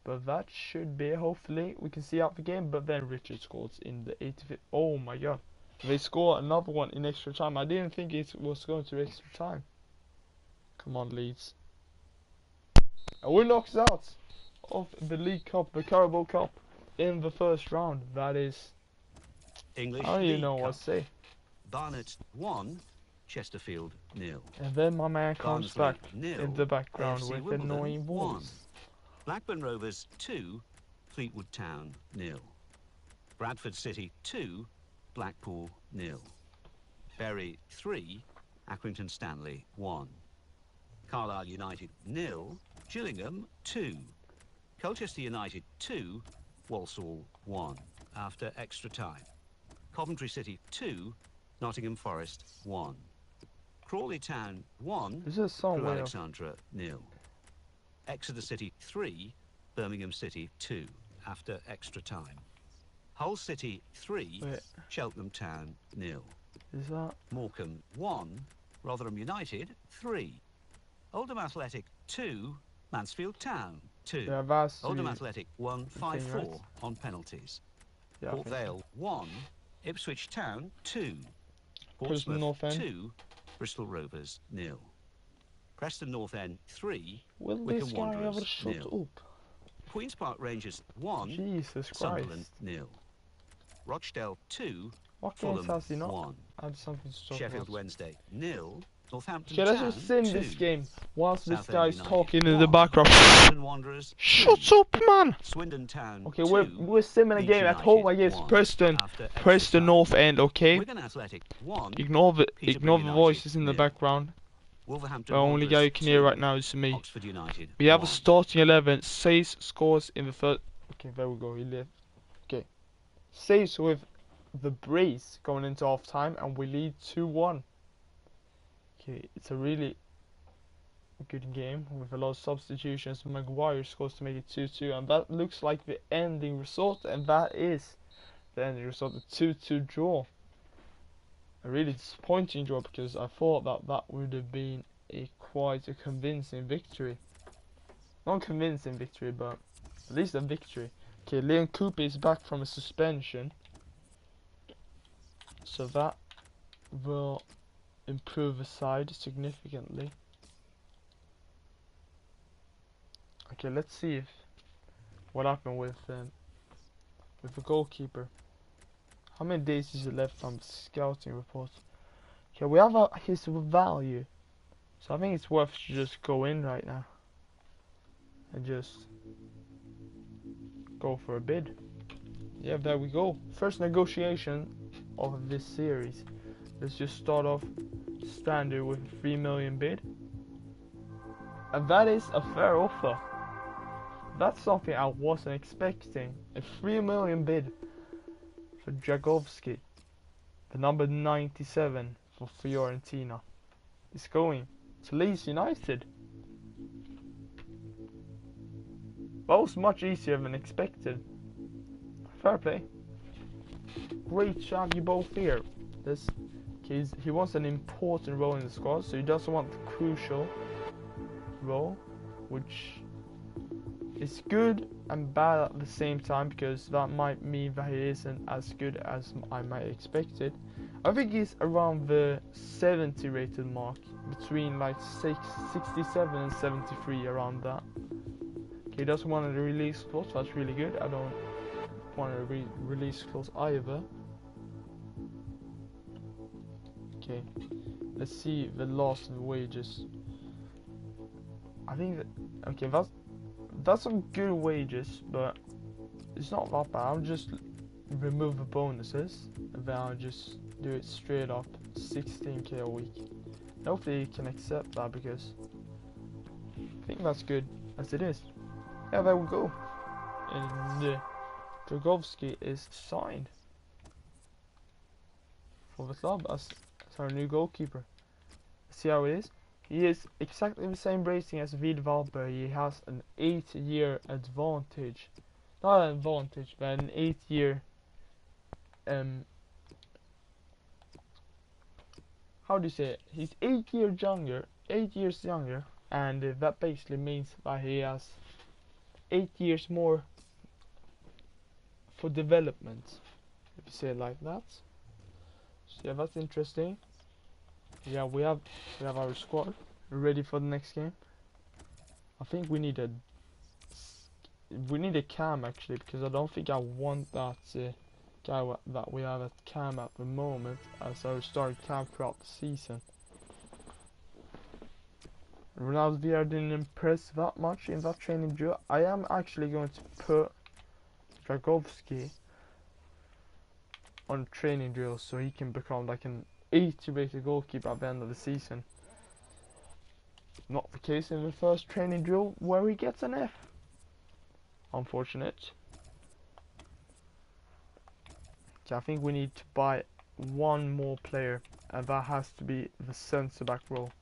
But that should be, hopefully, we can see out the game. But then Richard scores in the 85th. Oh my god. They score another one in extra time. I didn't think it was going to extra time. Come on, Leeds. And we're knocked out of the League Cup, the Carabao Cup, in the 1st round. That is... English I don't even League know Cup. what to say. Barnet 1, Chesterfield 0. And then my man comes Barnsley, back 0, in the background AFC with Wimbledon, annoying 1. voice. Blackburn Rovers 2, Fleetwood Town 0. Bradford City 2, Blackpool 0. Bury 3, Accrington Stanley 1. Carlisle United 0, Gillingham 2. Colchester United 2, Walsall 1 after extra time. Coventry City 2, Nottingham Forest 1. Crawley Town 1, This is some Crewe way of... Alexandra 0. Exeter City 3, Birmingham City 2 after extra time. Hull City 3, Wait, Cheltenham Town 0. is that... Morecambe 1, Rotherham United 3. Oldham Athletic 2, Mansfield Town 2. Yeah, that's... Oldham Athletic won 5-4 right? on penalties. Yeah, Port Vale 1, Ipswich Town 2. Preston Portsmouth North End. 2, Bristol Rovers 0. Preston North End 3, Will Wycombe this guy Wanderers ever shut 0. up? Queen's Park Rangers 1, Jesus Sunderland Christ. 0. Rochdale 2, What games Fulham has he not 1. had something to talk Sheffield about? Wednesday 0, Northampton Okay, let's Town just sim 2. this game whilst this Southend guy's United talking in the 1, background. Preston Wanderers 2. Shut up, man! Swindon Town Okay, 2, we're simming a Leeds game at United home against 1 Preston. after extra Preston time. North End, okay? Wigan Athletic 1, Ignore the Peterborough voices United in the 0. background. Wolverhampton The only guy you can hear 2, right now is me. Oxford United We have 1. a starting 11. Says scores in the 3rd. Okay, there we go. He left. Okay. Saves with the brace going into half time, and we lead 2-1. Okay, it's a really good game with a lot of substitutions. Maguire scores to make it 2-2, and that looks like the ending result, and that is the ending result, the 2-2 draw. A really disappointing draw, because I thought that would have been quite a convincing victory. Not convincing victory, but at least a victory. Okay, Leon Cooper is back from a suspension, so that will improve the side significantly. Okay, let's see if what happened with the goalkeeper. How many days is it left on the scouting report? Okay, we have his value, so I think it's worth to just go in right now and just go for a bid. Yeah, there we go. First negotiation of this series. Let's just start off standard with a 3 million bid. And that is a fair offer. That's something I wasn't expecting. A 3 million bid for Jagovski. The number 97 for Fiorentina. Is going to Leeds United. That was much easier than expected. Fair play. Great to have you both here. He wants an important role in the squad, so he doesn't want the crucial role, which is good and bad at the same time, because that might mean that he isn't as good as I might expect it. I think he's around the 70 rated mark, between like 67 and 73, around that. Okay, he doesn't want to release clause, that's really good. I don't want to release clause either. Okay, let's see the last wages. I think that, okay, that's some good wages, but it's not that bad. I'll just remove the bonuses and then I'll just do it straight up 16k a week. Hopefully you can accept that, because I think that's good as it is. Yeah, there we go. And Dragovski is signed for the club as our new goalkeeper. See how it is? He is exactly the same rating as Vidval, but he has an 8-year advantage. Not an advantage, but an 8-year how do you say it? He's 8 years younger, and that basically means that he has 8 years more for development, if you say it like that. So yeah, that's interesting. Yeah, we have our squad ready for the next game. I think we need a cam actually, because I don't think I want that guy that we have at cam at the moment as our starting cam throughout the season. Ronaldo Vieira didn't impress that much in that training drill. I am actually going to put Dragovski on training drills so he can become like an 80 rated goalkeeper at the end of the season. Not the case in the first training drill where he gets an F. Unfortunate. Okay, I think we need to buy one more player, and that has to be the centre back role.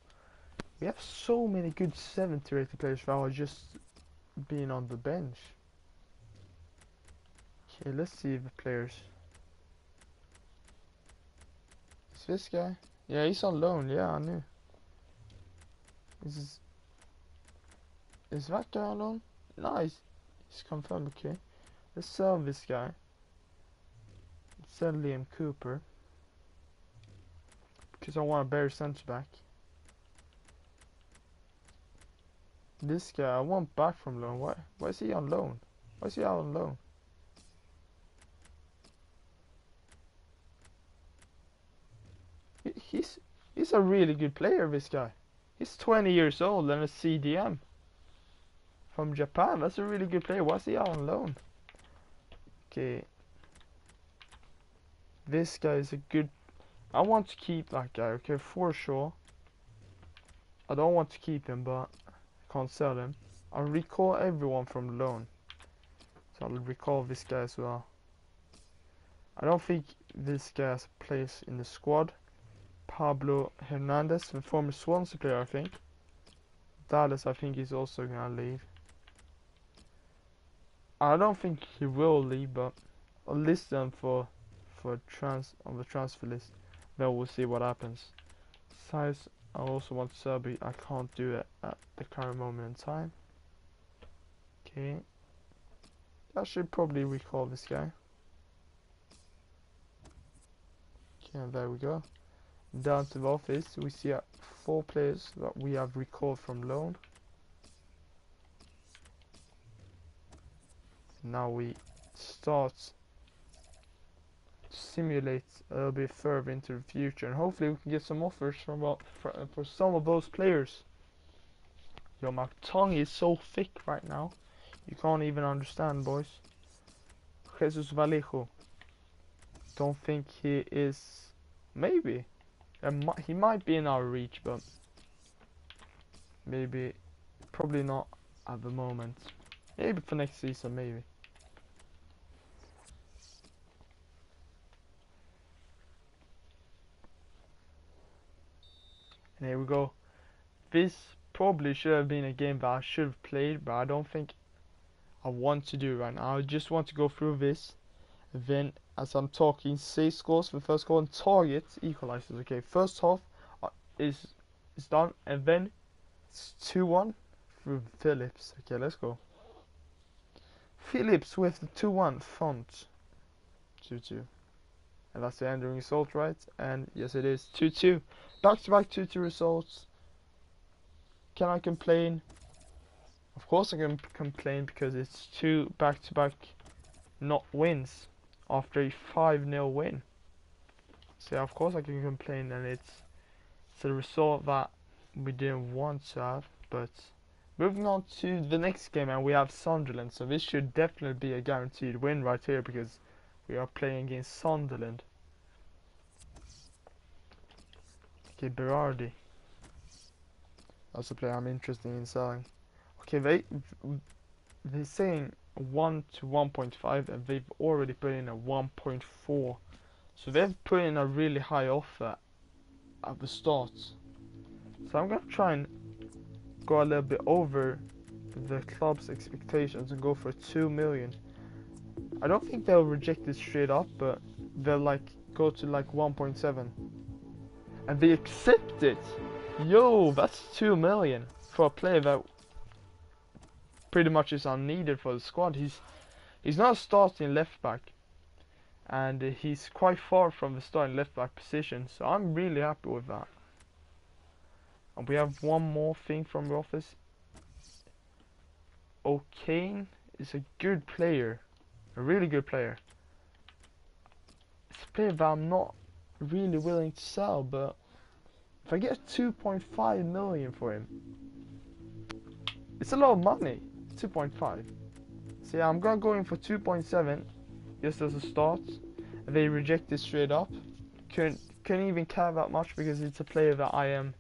We have so many good 70 rated players that are just being on the bench. Okay, let's see the players. Is this guy? Yeah, he's on loan. Yeah, I knew. Is that guy on loan? Nice. He's confirmed. Okay, let's sell this guy. Let's sell Liam Cooper, because I want a better centre back. This guy I want back from loan. Why is he on loan? Why is he out on loan? He's a really good player, this guy. He's 20 years old and a CDM from Japan. That's a really good player. Why is he out on loan? Okay. This guy is a good... I want to keep that guy, okay, for sure. I don't want to keep him, but I can't sell him. I'll recall everyone from loan. So I'll recall this guy as well. I don't think this guy has a place in the squad. Pablo Hernandez, the former Swansea player, I think. Dallas, I think he's also gonna leave. I don't think he will leave, but I'll list them on the transfer list. Then we'll see what happens. Size, I also want Serbi. I can't do it at the current moment in time. Okay. I should probably recall this guy. Okay, and there we go. Down to the office, we see 4 players that we have recalled from loan. Now we start to simulate a little bit further into the future, and hopefully we can get some offers for some of those players. Yo, my tongue is so thick right now, you can't even understand, boys. Jesus Vallejo. Don't think he is. Maybe. He might be in our reach, but maybe. Probably not at the moment. Maybe for next season, maybe. And here we go. This probably should have been a game that I should have played, but I don't think I want to do right now. I just want to go through this. Then, as I'm talking, say scores for the first goal and target equalizers. Okay, first half is done, and then it's 2-1 through Phillips. Okay, let's go. Phillips with the 2-1 font. 2-2. And that's the ending result, right? And yes, it is 2-2. Back-to-back 2-2 results. Can I complain? Of course I can complain, because it's 2 back-to-back not wins after a 5-0 win. So yeah, of course I can complain, and it's a result that we didn't want to have. But moving on to the next game, and we have Sunderland. So this should definitely be a guaranteed win right here, because we are playing against Sunderland. Okay, Berardi. That's a player I'm interested in selling. Okay, they're saying 1 to 1.5, and they've already put in a 1.4. So they've put in a really high offer at the start. So I'm gonna try and go a little bit over the club's expectations and go for 2 million. I don't think they'll reject it straight up, but they'll like go to like 1.7. And they accept it. Yo, that's 2 million for a player that pretty much is unneeded for the squad. He's not starting left back, and he's quite far from the starting left back position, so I'm really happy with that. And we have one more thing from the office. O'Kane is a good player, a really good player. It's a player that I'm not really willing to sell, but if I get 2.5 million for him, it's a lot of money. 2.5. So yeah, I'm gonna go in for 2.7 just as a start. They reject it straight up. Couldn't even care that much, because it's a player that I am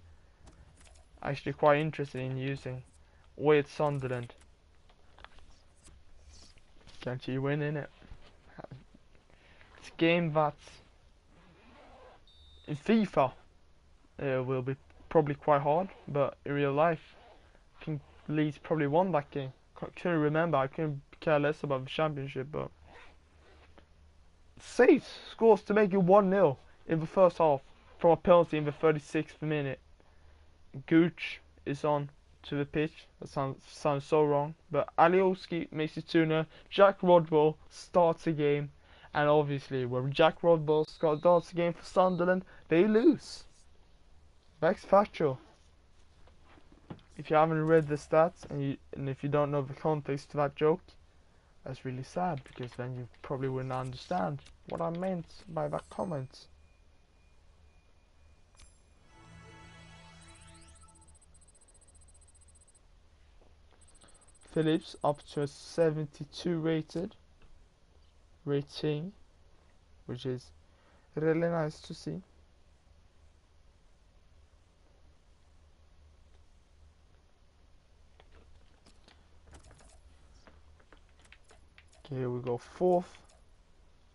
actually quite interested in using with Sunderland. Can't you win, innit? It's a game that in FIFA will be probably quite hard, but in real life I think Leeds probably won that game. Couldn't remember, I couldn't care less about the championship, but Saints scores to make it 1-0 in the first half from a penalty in the 36th minute. Gooch is on to the pitch. That sounds so wrong, but Alioski makes it 2-0. Jack Rodwell starts the game, and obviously when Jack Rodwell starts the game for Sunderland, they lose. That's factual. If you haven't read the stats, and if you don't know the context to that joke, that's really sad, because then you probably wouldn't understand what I meant by that comment. Phillips up to a 72 rating, which is really nice to see. Okay, here we go, 4th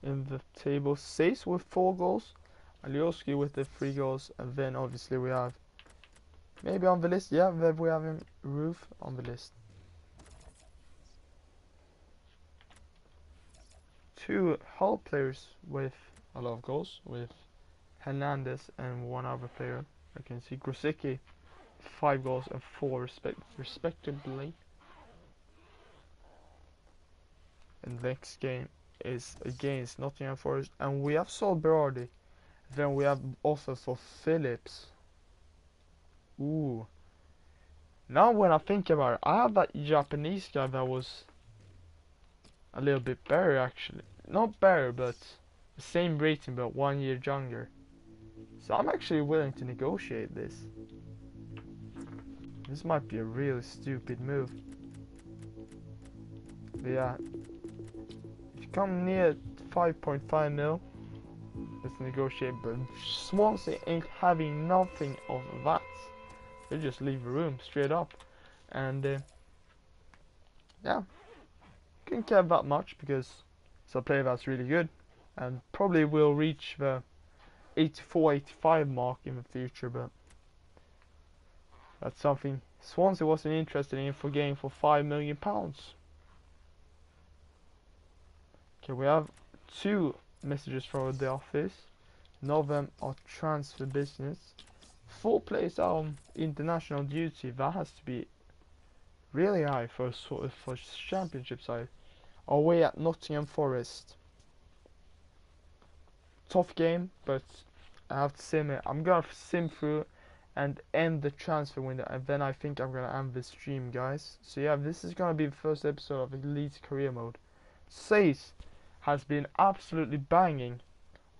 in the table. Sace with 4 goals, Alioski with the 3 goals, and then obviously we have, maybe on the list, yeah, then we have him, Roof on the list. 2 Hull players with a lot of goals, with Hernandez and one other player. I can see Grosicki, 5 goals and 4 respectively. And the next game is against Nottingham Forest, and we have sold Berardi. Then we have offer for Phillips. Ooh. Now when I think about it, I have that Japanese guy that was a little bit better actually. Not better, but the same rating, but 1 year younger. So I'm actually willing to negotiate this. This might be a really stupid move. But yeah, if you come near 5.5 mil, let's negotiate. But Swansea ain't having nothing of that. They just leave a room straight up, and yeah, couldn't care that much because it's a player that's really good, and probably will reach the 84-85 mark in the future. But that's something Swansea wasn't interested in for getting for £5 million. Okay, we have 2 messages from the office. None of them are transfer business. 4 players are on international duty. That has to be really high for a championship side. Away at Nottingham Forest. Tough game, but I have to sim it. I'm gonna sim through and end the transfer window, and then I think I'm gonna end the stream, guys. So yeah, this is gonna be the first episode of Leeds career mode. Says has been absolutely banging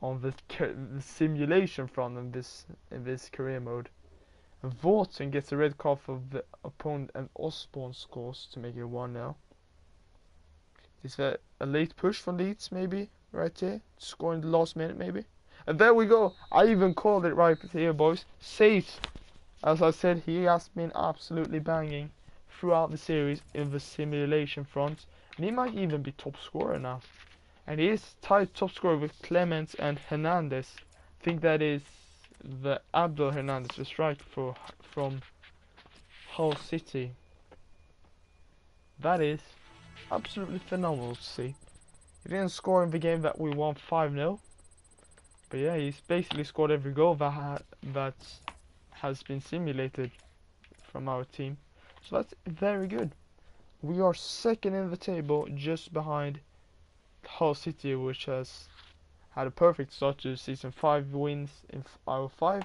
on the simulation front in this career mode. And Vorten gets a red card for the opponent, and Osborne scores to make it 1-0. Is that a late push from Leeds, maybe? Right here? Scoring the last minute, maybe? And there we go! I even called it right here, boys. Safe! As I said, he has been absolutely banging throughout the series in the simulation front. And he might even be top scorer now. And he is tied top scorer with Clements and Hernandez. I think that is the Abdul Hernandez, the striker from Hull City. That is absolutely phenomenal to see. He didn't score in the game that we won 5-0. But yeah, he's basically scored every goal that has been simulated from our team. So that's very good. We are second in the table, just behind Hull City, which has had a perfect start to the season. 5 wins in out of 5.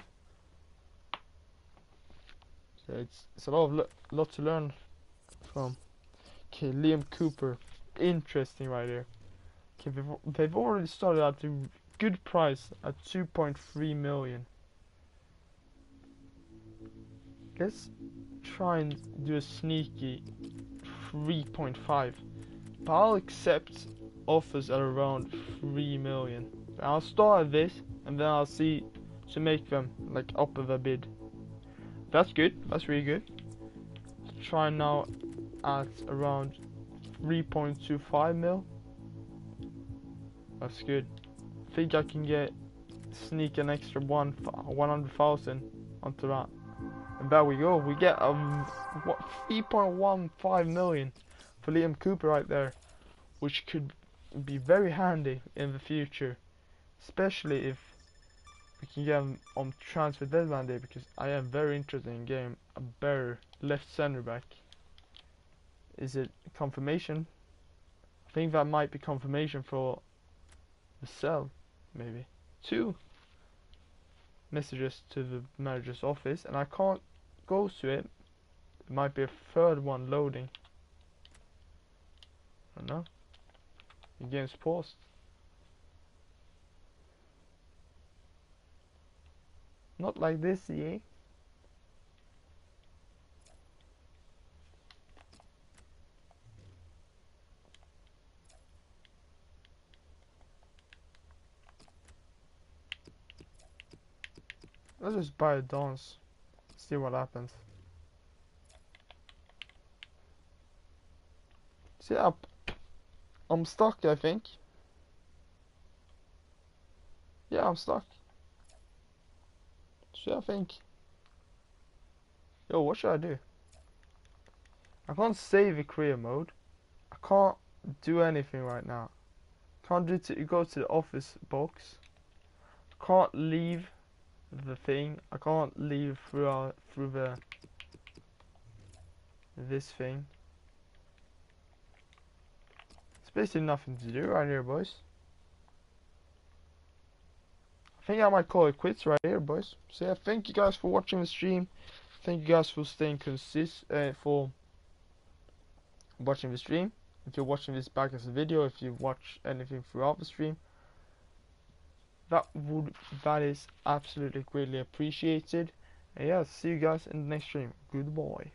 So it's a lot to learn from. Okay, Liam Cooper, interesting right here. Okay, they've already started at a good price at 2.3 million. Let's try and do a sneaky 3.5. But I'll accept offers at around 3 million. I'll start at this and then I'll see to make them like up of a bid. That's good. That's really good. Let's try now at around 3.25 mil. That's good. I think I can sneak an extra 100,000 onto that. And there we go. We get 3.15 million for Liam Cooper right there, which could be very handy in the future, especially if we can get him on transfer deadline day, because I am very interested in getting a better left centre back. Is it confirmation? I think that might be confirmation for the sell, maybe. 2 messages to the manager's office, and I can't go to it. It might be a 3rd one loading. I don't know. The game's paused. Not like this, EA. Let's just buy a dance. See what happens. See, I'm stuck, I think. Yeah, I'm stuck. See, I think. Yo, what should I do? I can't save a career mode. I can't do anything right now. Can't go to the office box. Can't leave the thing. I can't leave through this thing. It's basically nothing to do right here, boys. I think I might call it quits right here, boys. So yeah, thank you guys for watching the stream. Thank you guys for staying for watching the stream. if you're watching this back as a video, if you watch anything throughout the stream, that is absolutely greatly appreciated. And yeah, see you guys in the next stream. Goodbye.